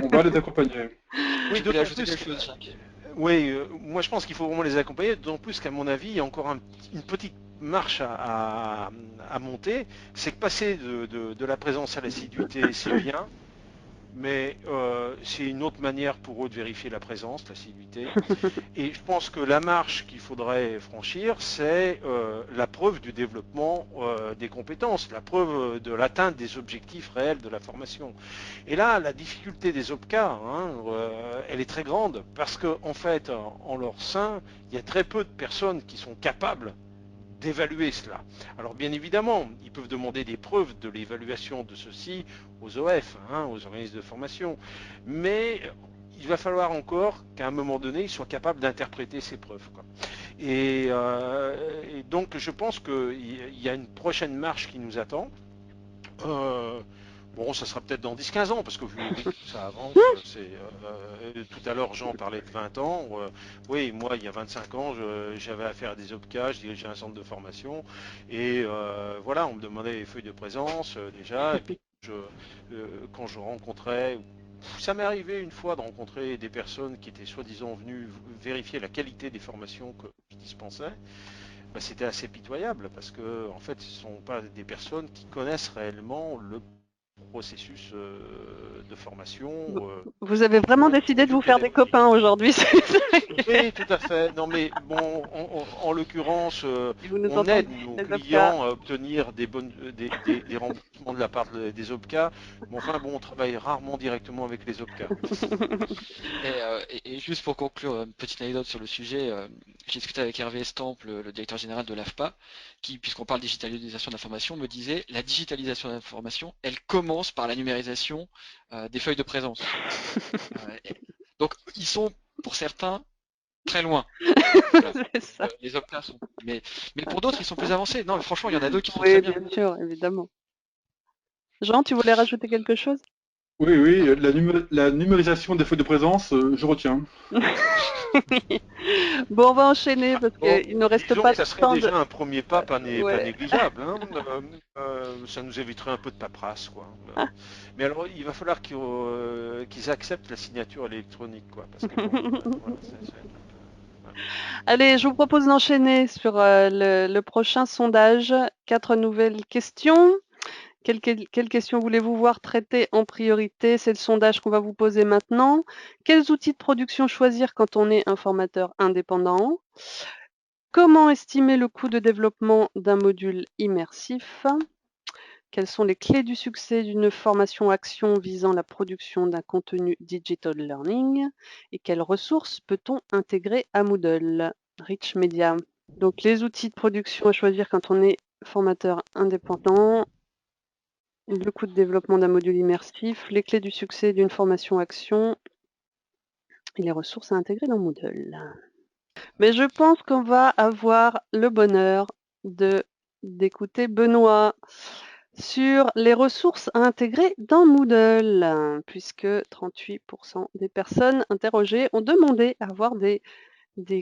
On va les accompagner. Oui, Tu voulais d'autant ajouter plus quelque chose, Jacques? oui, moi je pense qu'il faut vraiment les accompagner, d'autant plus qu'à mon avis, il y a encore une petite marche à monter. C'est que passer de la présence à l'assiduité, c'est bien, mais c'est une autre manière pour eux de vérifier la présence, l'assiduité. Et je pense que la marche qu'il faudrait franchir, c'est la preuve du développement des compétences, la preuve de l'atteinte des objectifs réels de la formation. Et là, la difficulté des OPCA, elle est très grande parce qu'en fait, en leur sein, il y a très peu de personnes qui sont capables d'évaluer cela. Alors bien évidemment, ils peuvent demander des preuves de l'évaluation de ceci aux OF, aux organismes de formation, mais il va falloir encore qu'à un moment donné, ils soient capables d'interpréter ces preuves, quoi. Et donc je pense qu'il y a une prochaine marche qui nous attend. Bon, ça sera peut-être dans 10-15 ans, parce que vu que ça avance, tout à l'heure Jean parlait de 20 ans. Oui, moi il y a 25 ans, j'avais affaire à des OPCA, je dirigeais un centre de formation, et voilà, on me demandait les feuilles de présence déjà, et puis quand je rencontrais, ça m'est arrivé une fois de rencontrer des personnes qui étaient soi-disant venues vérifier la qualité des formations que je dispensais. Bah, c'était assez pitoyable parce que en fait, ce ne sont pas des personnes qui connaissent réellement le processus de formation. Vous avez vraiment décidé de Pourvu vous qu'il y ait faire des des copains aujourd'hui. oui, tout à fait. Non, mais bon, en l'occurrence, Si vous nous on aide entendez, nos les OPCA. clients à obtenir des remboursements de la part des OPCA. Mais enfin, bon, on travaille rarement directement avec les OPCA. Et juste pour conclure, une petite anecdote sur le sujet, j'ai discuté avec Hervé Estampe, le directeur général de l'AFPA, qui, puisqu'on parle digitalisation de l'information, me disait la digitalisation de l'information, elle commence par la numérisation des feuilles de présence. Donc ils sont, pour certains, très loin. Voilà. C'est ça. Les OPCA sont. Mais pour d'autres, ils sont plus avancés. Non, mais franchement, il y en a d'autres qui font très Oui, bien. bien sûr, évidemment. Jean, tu voulais rajouter quelque chose? Oui, oui, Non. la numérisation des feuilles de présence, je retiens. Bon, on va enchaîner parce Bon, qu'il ne reste disons pas que ça serait tant de... déjà un premier pas pas Ouais. négligeable. Ça nous éviterait un peu de paperasse, quoi. Mais alors, il va falloir qu'ils acceptent la signature électronique, quoi. Parce que bon, voilà, ça va être un peu- voilà. Allez, je vous propose d'enchaîner sur le prochain sondage. 4 nouvelles questions. Quelles questions voulez-vous voir traitées en priorité? C'est le sondage qu'on va vous poser maintenant. Quels outils de production choisir quand on est un formateur indépendant? Comment estimer le coût de développement d'un module immersif? Quelles sont les clés du succès d'une formation action visant la production d'un contenu digital learning? Et quelles ressources peut-on intégrer à Moodle? Rich Media. Donc les outils de production à choisir quand on est formateur indépendant, le coût de développement d'un module immersif, les clés du succès d'une formation action et les ressources à intégrer dans Moodle. Mais je pense qu'on va avoir le bonheur d'écouter Benoît sur les ressources à intégrer dans Moodle, puisque 38% des personnes interrogées ont demandé à avoir des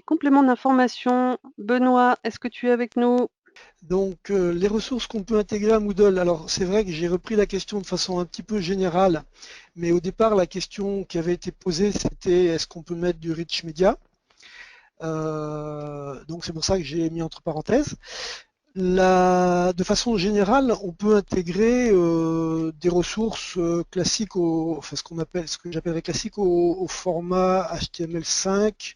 compléments d'information. Benoît, est-ce que tu es avec nous? Donc, les ressources qu'on peut intégrer à Moodle. Alors, c'est vrai que j'ai repris la question de façon un petit peu générale, mais au départ, la question qui avait été posée, c'était est-ce qu'on peut mettre du rich media? Donc, c'est pour ça que j'ai mis entre parenthèses. De façon générale, on peut intégrer des ressources classiques, enfin ce que j'appellerais classique au format HTML5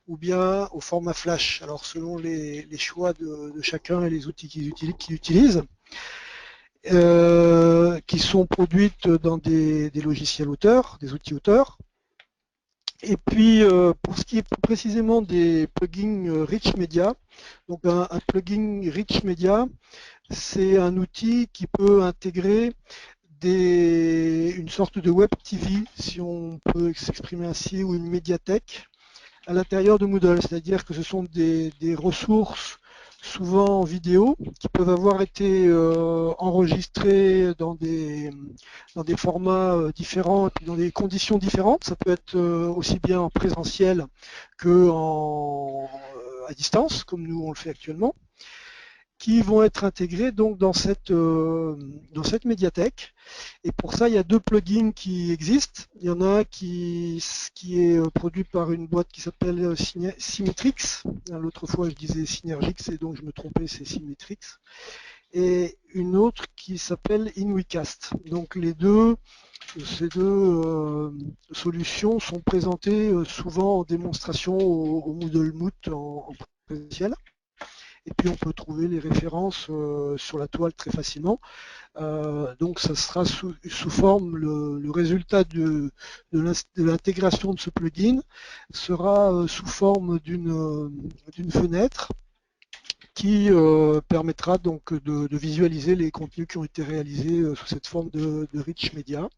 ou bien au format Flash. Alors selon les choix de chacun et les outils qu'il utilise, qui sont produites dans des logiciels auteurs, des outils auteurs. Et puis, pour ce qui est plus précisément des plugins Rich Media, donc un plugin Rich Media, c'est un outil qui peut intégrer une sorte de web TV, si on peut s'exprimer ainsi, ou une médiathèque à l'intérieur de Moodle, c'est-à-dire que ce sont des ressources souvent en vidéo qui peuvent avoir été enregistrées dans des formats différents et puis dans des conditions différentes. Ça peut être aussi bien en présentiel que à distance, comme nous on le fait actuellement, qui vont être intégrés donc dans cette médiathèque. Et pour ça, il y a deux plugins qui existent. Il y en a un qui est produit par une boîte qui s'appelle Symmetrix. L'autre fois, je disais Synergix et donc je me trompais, c'est Symmetrix. Et une autre qui s'appelle InWeCast. Donc ces deux solutions sont présentées souvent en démonstration au Moodle Moot en présentiel. Et puis on peut trouver les références sur la toile très facilement. Donc ça sera sous forme, le résultat de l'intégration de ce plugin sera sous forme d'une fenêtre qui permettra donc de visualiser les contenus qui ont été réalisés sous cette forme de rich media.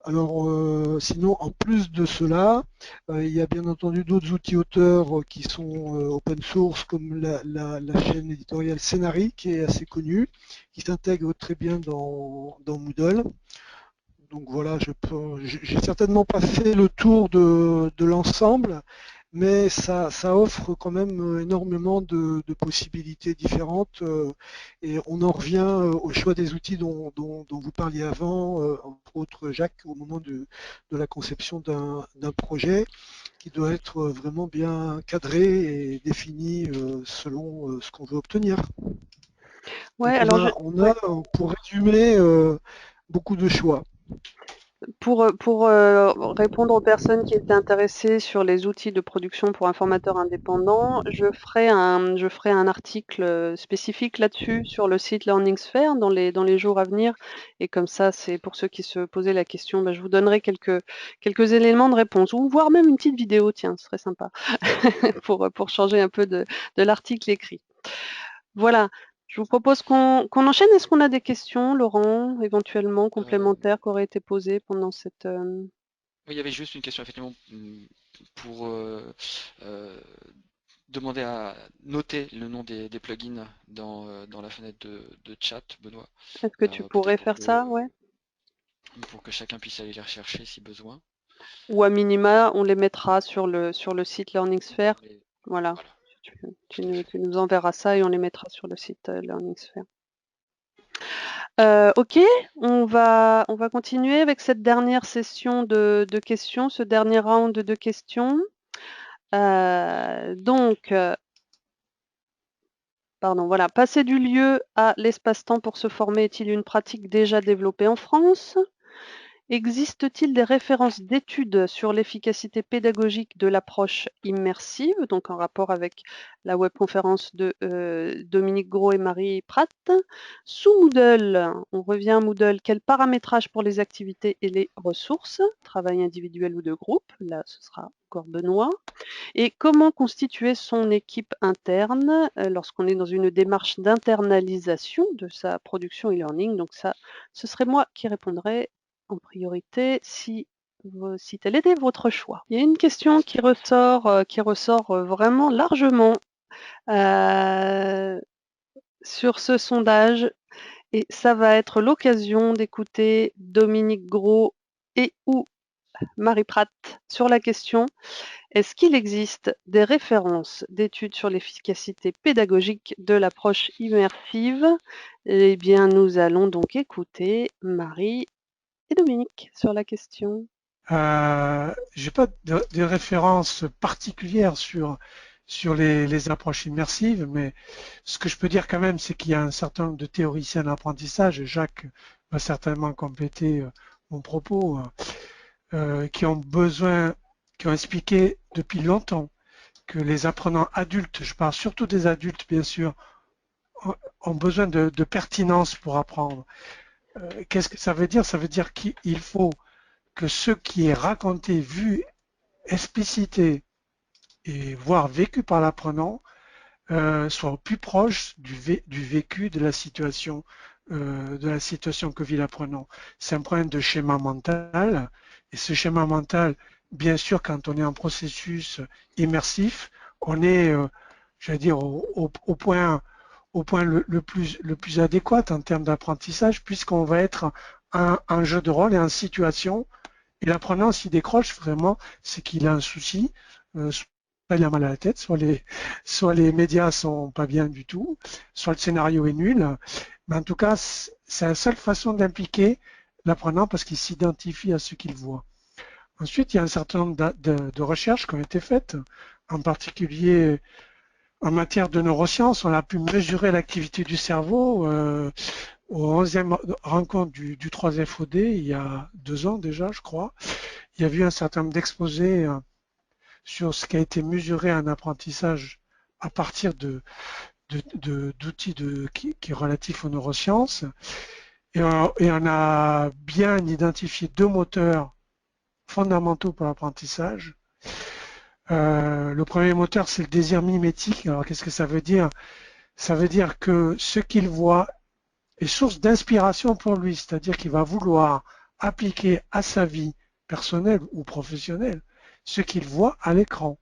Alors, sinon, en plus de cela, il y a bien entendu d'autres outils auteurs qui sont open source, comme la chaîne éditoriale Scénari, qui est assez connue, qui s'intègre très bien dans Moodle. Donc voilà, j'ai certainement pas fait le tour de l'ensemble, mais ça offre quand même énormément de possibilités différentes et on en revient au choix des outils dont vous parliez avant, entre autres Jacques, au moment de la conception d'un projet qui doit être vraiment bien cadré et défini selon ce qu'on veut obtenir. Ouais, Donc alors on a, pour résumer, beaucoup de choix. pour répondre aux personnes qui étaient intéressées sur les outils de production pour un formateur indépendant, je ferai un article spécifique là-dessus sur le site LearningSphere dans les jours à venir. Et comme ça, c'est pour ceux qui se posaient la question, je vous donnerai quelques éléments de réponse, ou voire même une petite vidéo, tiens, ce serait sympa, pour changer un peu de l'article écrit. Voilà. Je vous propose qu'on enchaîne. Est-ce qu'on a des questions, Laurent, éventuellement complémentaires, qui auraient été posées pendant cette... Oui, il y avait juste une question effectivement pour demander à noter le nom des plugins dans la fenêtre de chat, Benoît. Est-ce que tu pourrais faire ça, ouais? Pour que chacun puisse aller les rechercher si besoin. Ou à minima, on les mettra sur le site LearningSphere. Voilà. Tu nous enverras ça et on les mettra sur le site LearningSphere. Ok, on va continuer avec cette dernière session de questions, ce dernier round de questions. Pardon, voilà. Passer du lieu à l'espace-temps pour se former est-il une pratique déjà développée en France? Existe-t-il des références d'études sur l'efficacité pédagogique de l'approche immersive, donc en rapport avec la webconférence de Dominique Gros et Marie Pratt? Sous Moodle, on revient à Moodle, quel paramétrage pour les activités et les ressources, travail individuel ou de groupe? Là, ce sera encore Benoît. Et comment constituer son équipe interne lorsqu'on est dans une démarche d'internalisation de sa production e-learning? Donc ça, ce serait moi qui répondrais en priorité si tel était votre choix. Il y a une question qui ressort vraiment largement sur ce sondage et ça va être l'occasion d'écouter Dominique Gros et ou Marie Pratt sur la question: est-ce qu'il existe des références d'études sur l'efficacité pédagogique de l'approche immersive? Eh bien, nous allons donc écouter Marie et Dominique sur la question. J'ai pas de référence particulière sur les approches immersives, mais ce que je peux dire quand même, c'est qu'il y a un certain nombre de théoriciens d'apprentissage, et Jacques va certainement compléter mon propos, qui ont expliqué depuis longtemps que les apprenants adultes, je parle surtout des adultes bien sûr, ont besoin de pertinence pour apprendre. Qu'est-ce que ça veut dire? Ça veut dire qu'il faut que ce qui est raconté, vu, explicité et voire vécu par l'apprenant soit au plus proche du vécu de la situation de la situation que vit l'apprenant. C'est un problème de schéma mental. Et ce schéma mental, bien sûr, quand on est en processus immersif, on est, j'allais dire, au point le plus adéquat en termes d'apprentissage, puisqu'on va être en jeu de rôle et en situation. Et l'apprenant, s'il décroche vraiment, c'est qu'il a un souci. Soit il a mal à la tête, soit les médias sont pas bien du tout, soit le scénario est nul. Mais en tout cas, c'est la seule façon d'impliquer l'apprenant parce qu'il s'identifie à ce qu'il voit. Ensuite, il y a un certain nombre de recherches qui ont été faites, en particulier en matière de neurosciences. On a pu mesurer l'activité du cerveau au 11e rencontre du 3FOD, il y a 2 ans déjà, je crois. Il y a eu un certain nombre d'exposés sur ce qui a été mesuré en apprentissage à partir d'outils qui est relatif aux neurosciences. Et on a bien identifié 2 moteurs fondamentaux pour l'apprentissage. Le premier moteur, c'est le désir mimétique. Alors, qu'est-ce que ça veut dire? Ça veut dire que ce qu'il voit est source d'inspiration pour lui, c'est-à-dire qu'il va vouloir appliquer à sa vie personnelle ou professionnelle ce qu'il voit à l'écran.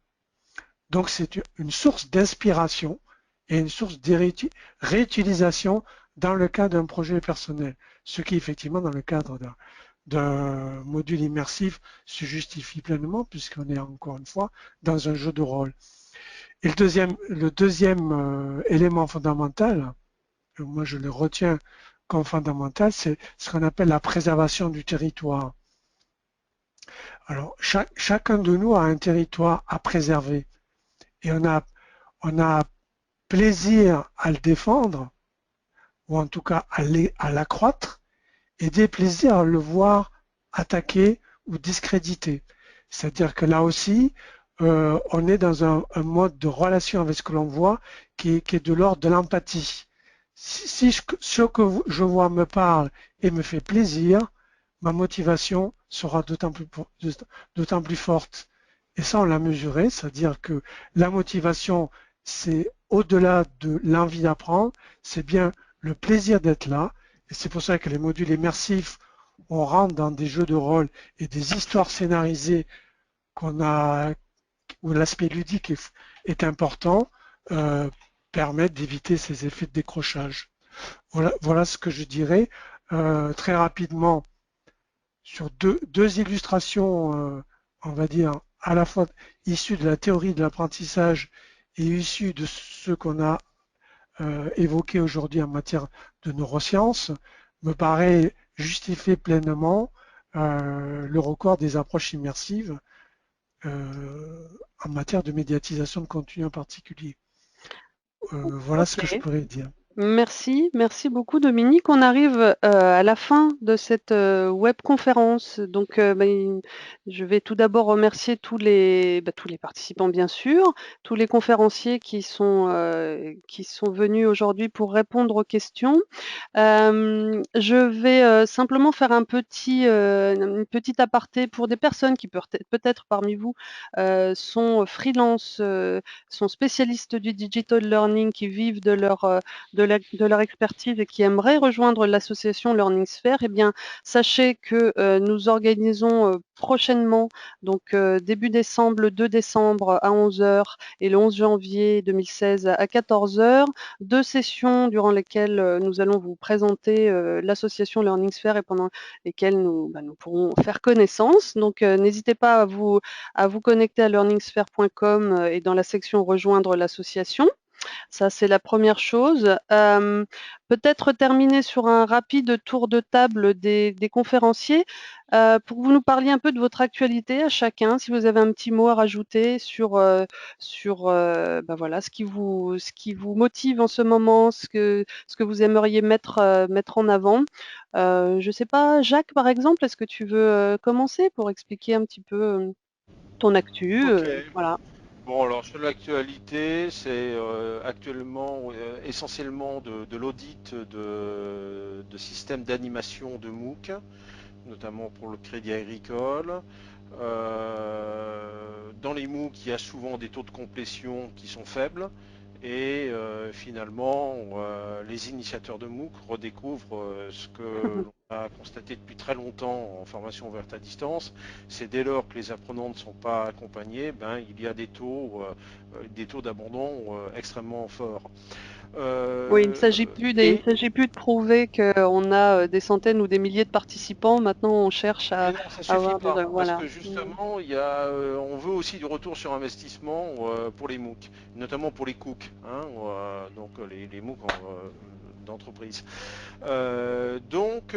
Donc, c'est une source d'inspiration et une source de réutilisation dans le cadre d'un projet personnel, ce qui effectivement dans le cadre d'un module immersif se justifie pleinement puisqu'on est encore une fois dans un jeu de rôle. Et le deuxième élément fondamental, moi je le retiens comme fondamental, c'est ce qu'on appelle la préservation du territoire. Alors chacun de nous a un territoire à préserver et on a plaisir à le défendre ou en tout cas à l'accroître et des plaisirs à le voir attaqué ou discrédité. C'est-à-dire que là aussi, on est dans un mode de relation avec ce que l'on voit qui est de l'ordre de l'empathie. Si ce que je vois me parle et me fait plaisir, ma motivation sera d'autant plus forte. Et ça, on l'a mesuré, c'est-à-dire que la motivation, c'est au-delà de l'envie d'apprendre, c'est bien le plaisir d'être là. Et c'est pour ça que les modules immersifs, on rentre dans des jeux de rôle et des histoires scénarisées où l'aspect ludique est important, permettent d'éviter ces effets de décrochage. Voilà ce que je dirais. Très rapidement, sur deux illustrations, on va dire, à la fois issues de la théorie de l'apprentissage et issues de ce qu'on a évoqué aujourd'hui en matière de neurosciences, me paraît justifier pleinement le record des approches immersives en matière de médiatisation de contenu en particulier. Voilà ce que je pourrais dire. Merci beaucoup Dominique. On arrive à la fin de cette webconférence. Donc, je vais tout d'abord remercier tous les participants bien sûr, tous les conférenciers qui sont venus aujourd'hui pour répondre aux questions. Je vais simplement faire une petite aparté pour des personnes qui peut-être parmi vous sont freelance, sont spécialistes du digital learning, qui vivent de leur expertise et qui aimeraient rejoindre l'association Learning Sphere. Eh bien, sachez que nous organisons prochainement, donc début décembre, le 2 décembre à 11 h et le 11 janvier 2016 à 14 h, 2 sessions durant lesquelles nous allons vous présenter l'association Learning Sphere et pendant lesquelles nous pourrons faire connaissance. Donc, n'hésitez pas à vous connecter à learningsphere.com et dans la section rejoindre l'association. Ça, c'est la première chose. Peut-être terminer sur un rapide tour de table des conférenciers pour que vous nous parliez un peu de votre actualité à chacun, si vous avez un petit mot à rajouter sur voilà, ce qui vous motive en ce moment, ce que vous aimeriez mettre en avant. Je ne sais pas, Jacques, par exemple, est-ce que tu veux commencer pour expliquer un petit peu ton actu Ok. voilà. Bon, alors sur l'actualité, c'est actuellement essentiellement de l'audit de systèmes d'animation de MOOC, notamment pour le Crédit Agricole. Dans les MOOC, il y a souvent des taux de complétion qui sont faibles et finalement les initiateurs de MOOC redécouvrent ce que l'on a constaté depuis très longtemps en formation ouverte à distance, c'est dès lors que les apprenants ne sont pas accompagnés, ben, il y a des taux d'abandon extrêmement forts. Oui, il ne s'agit plus il ne Et s'agit plus de prouver qu'on a des centaines ou des milliers de participants. Maintenant, on cherche mais à non, ça suffit avoir des, pas, parce voilà. que justement, on veut aussi du retour sur investissement pour les MOOC, notamment pour les COOC, hein, donc les MOOC d'entreprise. Donc,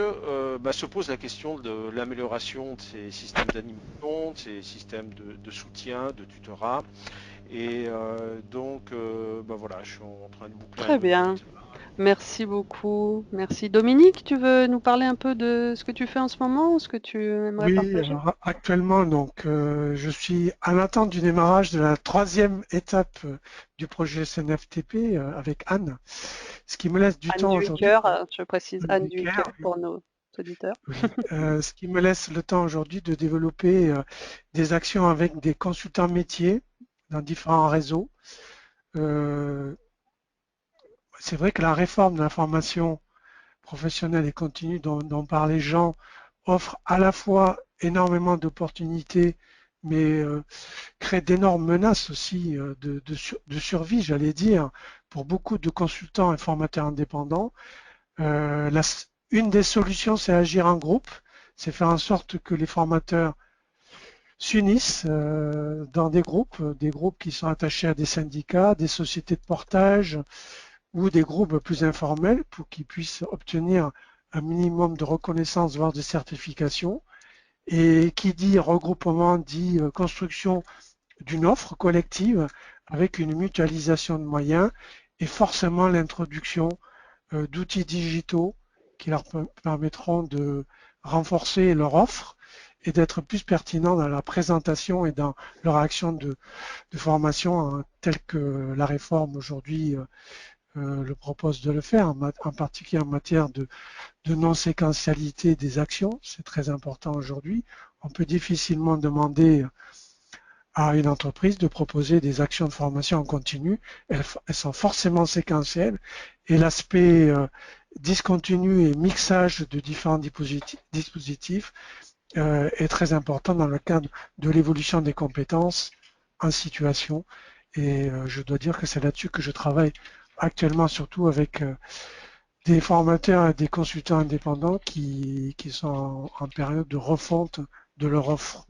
se pose la question de l'amélioration de ces systèmes d'animation, de ces systèmes de soutien, de tutorat. Et voilà, je suis en train de boucler un Très bien. audit. Merci beaucoup. Merci. Dominique, tu veux nous parler un peu de ce que tu fais en ce moment ou ce que tu aimerais Oui, partager? alors actuellement, donc, je suis en attente du démarrage de la 3e étape du projet SNFTP avec Anne, ce qui me laisse du Anne temps aujourd'hui. Duiker, je précise Anne Anne Duiker, Duiker pour nos auditeurs. oui. Ce qui me laisse le temps aujourd'hui de développer des actions avec des consultants métiers dans différents réseaux. Euh, c'est vrai que la réforme de la formation professionnelle et continue dont parlait Jean offre à la fois énormément d'opportunités, mais crée d'énormes menaces aussi de survie, j'allais dire, pour beaucoup de consultants et formateurs indépendants. Une des solutions, c'est agir en groupe, c'est faire en sorte que les formateurs s'unissent dans des groupes qui sont attachés à des syndicats, des sociétés de portage ou des groupes plus informels pour qu'ils puissent obtenir un minimum de reconnaissance, voire de certification. Et qui dit regroupement dit construction d'une offre collective avec une mutualisation de moyens et forcément l'introduction d'outils digitaux qui leur permettront de renforcer leur offre et d'être plus pertinents dans la présentation et dans leur action de formation hein, telle que la réforme aujourd'hui le propose de le faire, en particulier en matière de non-séquentialité des actions. C'est très important aujourd'hui. On peut difficilement demander à une entreprise de proposer des actions de formation en continu. Elles sont forcément séquentielles et l'aspect discontinu et mixage de différents dispositifs est très important dans le cadre de l'évolution des compétences en situation. Et je dois dire que c'est là-dessus que je travaille actuellement, surtout avec des formateurs et des consultants indépendants qui sont en période de refonte de leur offre.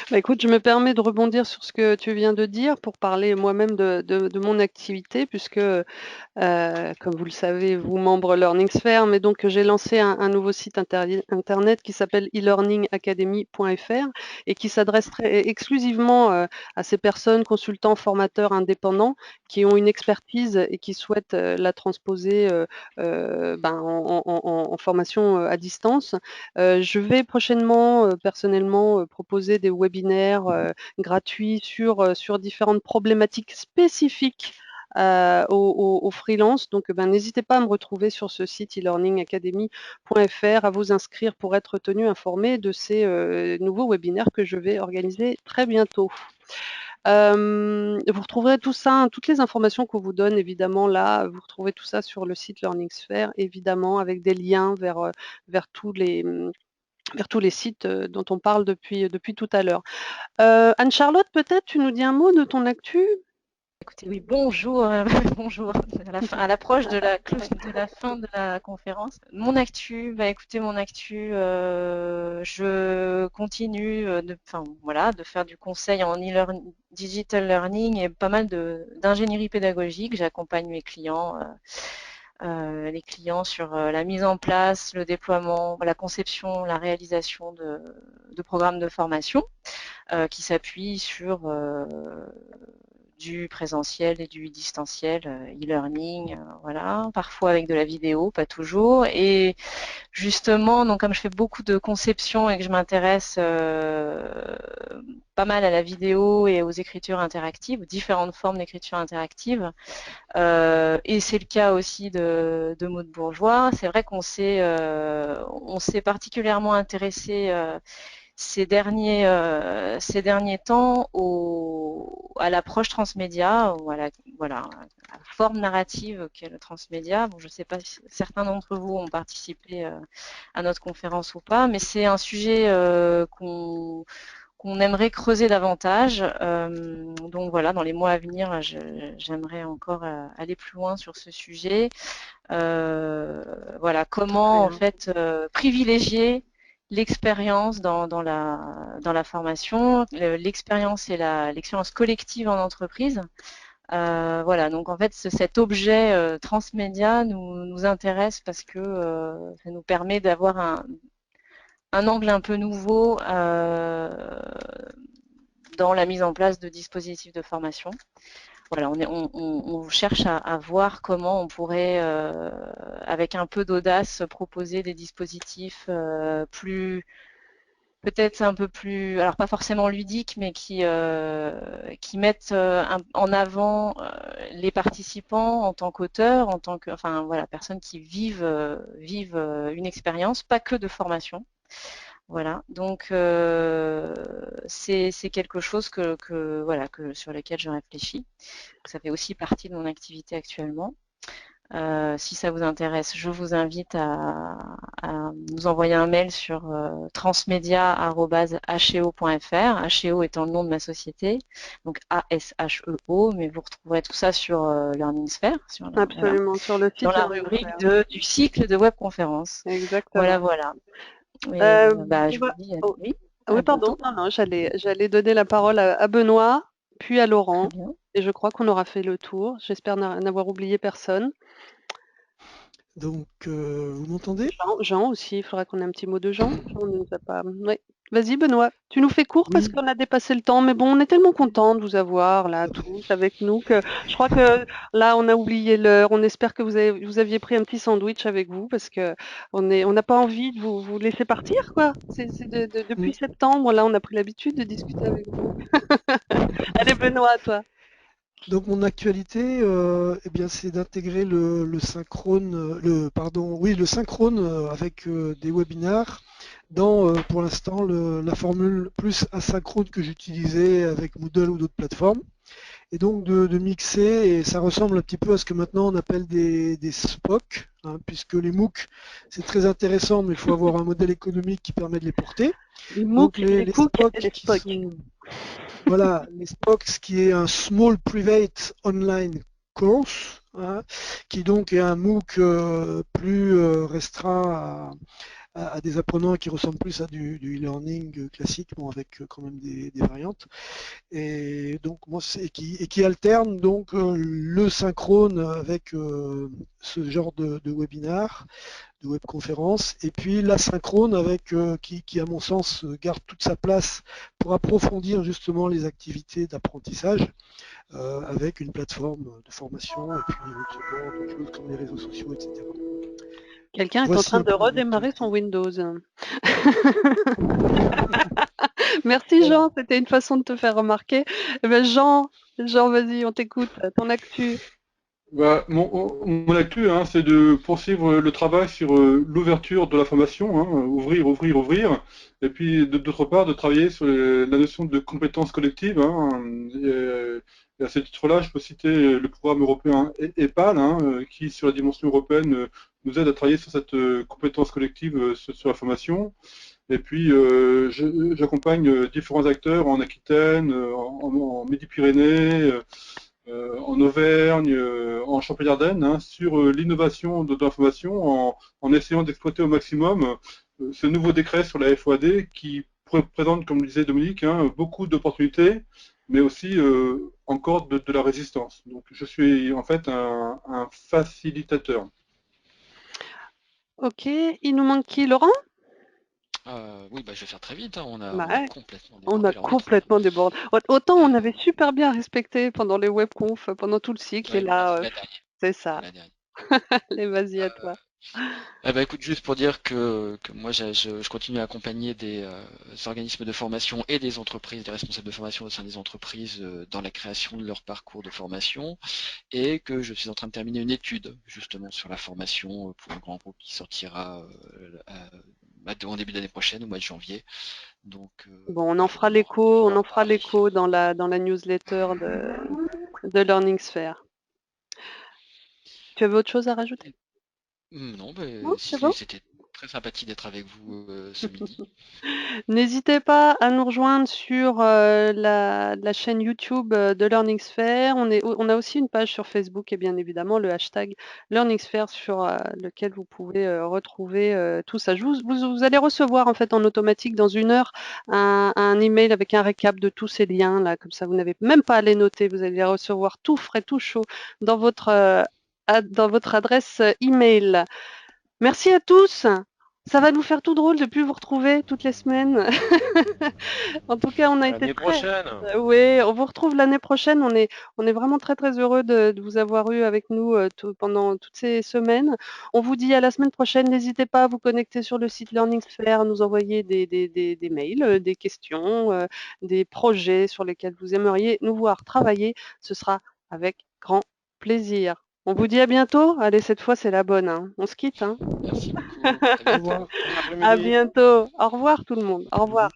Bah, écoute, je me permets de rebondir sur ce que tu viens de dire pour parler moi-même de mon activité, puisque, comme vous le savez, vous, membres LearningSphere, mais donc j'ai lancé un nouveau site internet qui s'appelle e-learningacademy.fr et qui s'adresse exclusivement à ces personnes, consultants, formateurs indépendants, qui ont une expertise et qui souhaitent la transposer en formation à distance. Je vais prochainement, personnellement, proposer des webinaires gratuits sur différentes problématiques spécifiques aux freelances. Donc, n'hésitez pas à me retrouver sur ce site e-learningacademy.fr, à vous inscrire pour être tenu informé de ces nouveaux webinaires que je vais organiser très bientôt. Vous retrouverez tout ça, hein, toutes les informations qu'on vous donne, évidemment, là, vous retrouvez tout ça sur le site LearningSphere, évidemment, avec des liens vers tous les sites dont on parle depuis tout à l'heure. Anne-Charlotte, peut-être, tu nous dis un mot de ton actu? Écoutez, oui, bonjour, bonjour, à l'approche de la fin de la conférence. Mon actu, écoutez, je continue de faire du conseil en digital learning et pas mal d'ingénierie pédagogique. J'accompagne mes clients, sur la mise en place, le déploiement, la conception, la réalisation de programmes de formation qui s'appuient sur du présentiel et du distanciel, e-learning, voilà, parfois avec de la vidéo, pas toujours. Et justement, donc comme je fais beaucoup de conception et que je m'intéresse pas mal à la vidéo et aux écritures interactives, aux différentes formes d'écriture interactive, et c'est le cas aussi de Maud Bourgeois, c'est vrai qu'on s'est particulièrement intéressé ces derniers temps à l'approche transmédia, à forme narrative qu'est le transmédia. Bon, je ne sais pas si certains d'entre vous ont participé à notre conférence ou pas, mais c'est un sujet qu'on aimerait creuser davantage. Donc voilà, dans les mois à venir, j'aimerais encore aller plus loin sur ce sujet. Voilà, comment en fait privilégier l'expérience dans la formation, l'expérience et l'expérience collective en entreprise. Voilà, donc en fait cet objet transmédia nous intéresse parce que ça nous permet d'avoir un angle un peu nouveau dans la mise en place de dispositifs de formation. Voilà, on cherche à voir comment on pourrait, avec un peu d'audace, proposer des dispositifs plus, peut-être un peu plus, alors pas forcément ludiques, mais qui mettent en avant les participants en tant qu'auteurs, en tant que, enfin voilà, personnes qui vivent une expérience, pas que de formation. Voilà, donc c'est quelque chose voilà, sur lequel je réfléchis. Ça fait aussi partie de mon activité actuellement. Si ça vous intéresse, je vous invite à nous envoyer un mail sur transmedia@heo.fr, HEO étant le nom de ma société, donc ASHEO, mais vous retrouverez tout ça sur Learningsphere, Absolument, sur le site dans la rubrique Learningsphere. du cycle de webconférence. Exactement. Voilà. Et, je vous dis oui. Oui, pardon. Non, j'allais donner la parole à Benoît, puis à Laurent. Très bien. Et je crois qu'on aura fait le tour. J'espère n'avoir oublié personne. Donc, vous m'entendez? Jean aussi, il faudra qu'on ait un petit mot de Jean. On nous a pas... Ouais. Vas-y, Benoît. Tu nous fais court parce Oui. qu'on a dépassé le temps, mais bon, on est tellement contents de vous avoir là tous avec nous que je crois que là, on a oublié l'heure. On espère que vous aviez pris un petit sandwich avec vous parce que on n'a pas envie de vous laisser partir, quoi. Depuis septembre, là, on a pris l'habitude de discuter avec vous. Allez, Benoît, toi. Donc mon actualité, eh bien, c'est d'intégrer le synchrone, le synchrone avec des webinars dans, pour l'instant, la formule plus asynchrone que j'utilisais avec Moodle ou d'autres plateformes. Et donc de mixer, et ça ressemble un petit peu à ce que maintenant on appelle des SPOC, hein, puisque les MOOC, c'est très intéressant, mais il faut avoir un modèle économique qui permet de les porter. Les MOOC, les SPOC, voilà, les SPOC, ce qui est un Small Private Online Course, hein, qui donc est un MOOC plus restreint à des apprenants qui ressemblent plus à du e-learning classique, bon, avec quand même des variantes. Et donc moi, qui alterne donc le synchrone avec ce genre de webinar, de webconférence, et puis l'asynchrone avec qui à mon sens garde toute sa place pour approfondir justement les activités d'apprentissage avec une plateforme de formation et puis éventuellement d'autres choses comme les réseaux sociaux, etc. Quelqu'un est en train de redémarrer son Windows. Merci Jean, c'était une façon de te faire remarquer. Eh ben Jean, vas-y, on t'écoute, ton actu. Bah, mon actu, hein, c'est de poursuivre le travail sur l'ouverture de la formation, hein, ouvrir, et puis d'autre part de travailler sur la notion de compétences collectives. Hein, et à ce titre-là, je peux citer le programme européen EPAL, hein, qui, sur la dimension européenne, nous aide à travailler sur cette compétence collective sur la formation. Et puis, j'accompagne différents acteurs en Aquitaine, en Midi-Pyrénées, en Auvergne, en Champagne-Ardenne, hein, sur l'innovation de l'information en essayant d'exploiter au maximum ce nouveau décret sur la FOAD qui présente, comme le disait Dominique, hein, beaucoup d'opportunités, mais aussi encore de la résistance. Donc je suis en fait un facilitateur. Ok, il nous manque qui, Laurent? Oui, je vais faire très vite, hein. On a complètement débordé. On a complètement débordé. Autant on avait super bien respecté pendant les webconf, pendant tout le cycle, et là, c'est ça. Allez, vas-y, à toi. Écoute, juste pour dire que moi je continue à accompagner des organismes de formation et des entreprises, des responsables de formation au sein des entreprises dans la création de leur parcours de formation, et que je suis en train de terminer une étude justement sur la formation pour un grand groupe qui sortira en début d'année prochaine, au mois de janvier. Donc, bon, on en fera l'écho dans la newsletter de Learningsphere. Tu avais autre chose à rajouter? Non, Non, c'est bon? c'était très sympathique d'être avec vous ce midi. N'hésitez pas à nous rejoindre sur la chaîne YouTube de LearningsFair. On a aussi une page sur Facebook et bien évidemment le hashtag LearningsFair sur lequel vous pouvez retrouver tout ça. Vous allez recevoir en fait en automatique dans 1 heure un email avec un récap de tous ces liens là. Comme ça, vous n'avez même pas à les noter. Vous allez les recevoir tout frais, tout chaud dans dans votre adresse email. Merci à tous. Ça va nous faire tout drôle de plus vous retrouver toutes les semaines. En tout cas, on a À été l'année très. prochaine. Oui, on vous retrouve l'année prochaine. On est vraiment très très heureux de vous avoir eu avec nous pendant toutes ces semaines. On vous dit à la semaine prochaine. N'hésitez pas à vous connecter sur le site LearningsFair, à nous envoyer des mails, des questions, des projets sur lesquels vous aimeriez nous voir travailler. Ce sera avec grand plaisir. On vous dit à bientôt. Allez, cette fois, c'est la bonne, hein. On se quitte, hein. Merci beaucoup. À Au revoir. bientôt. Bon À après-midi. bientôt. Au revoir tout le monde. Au revoir.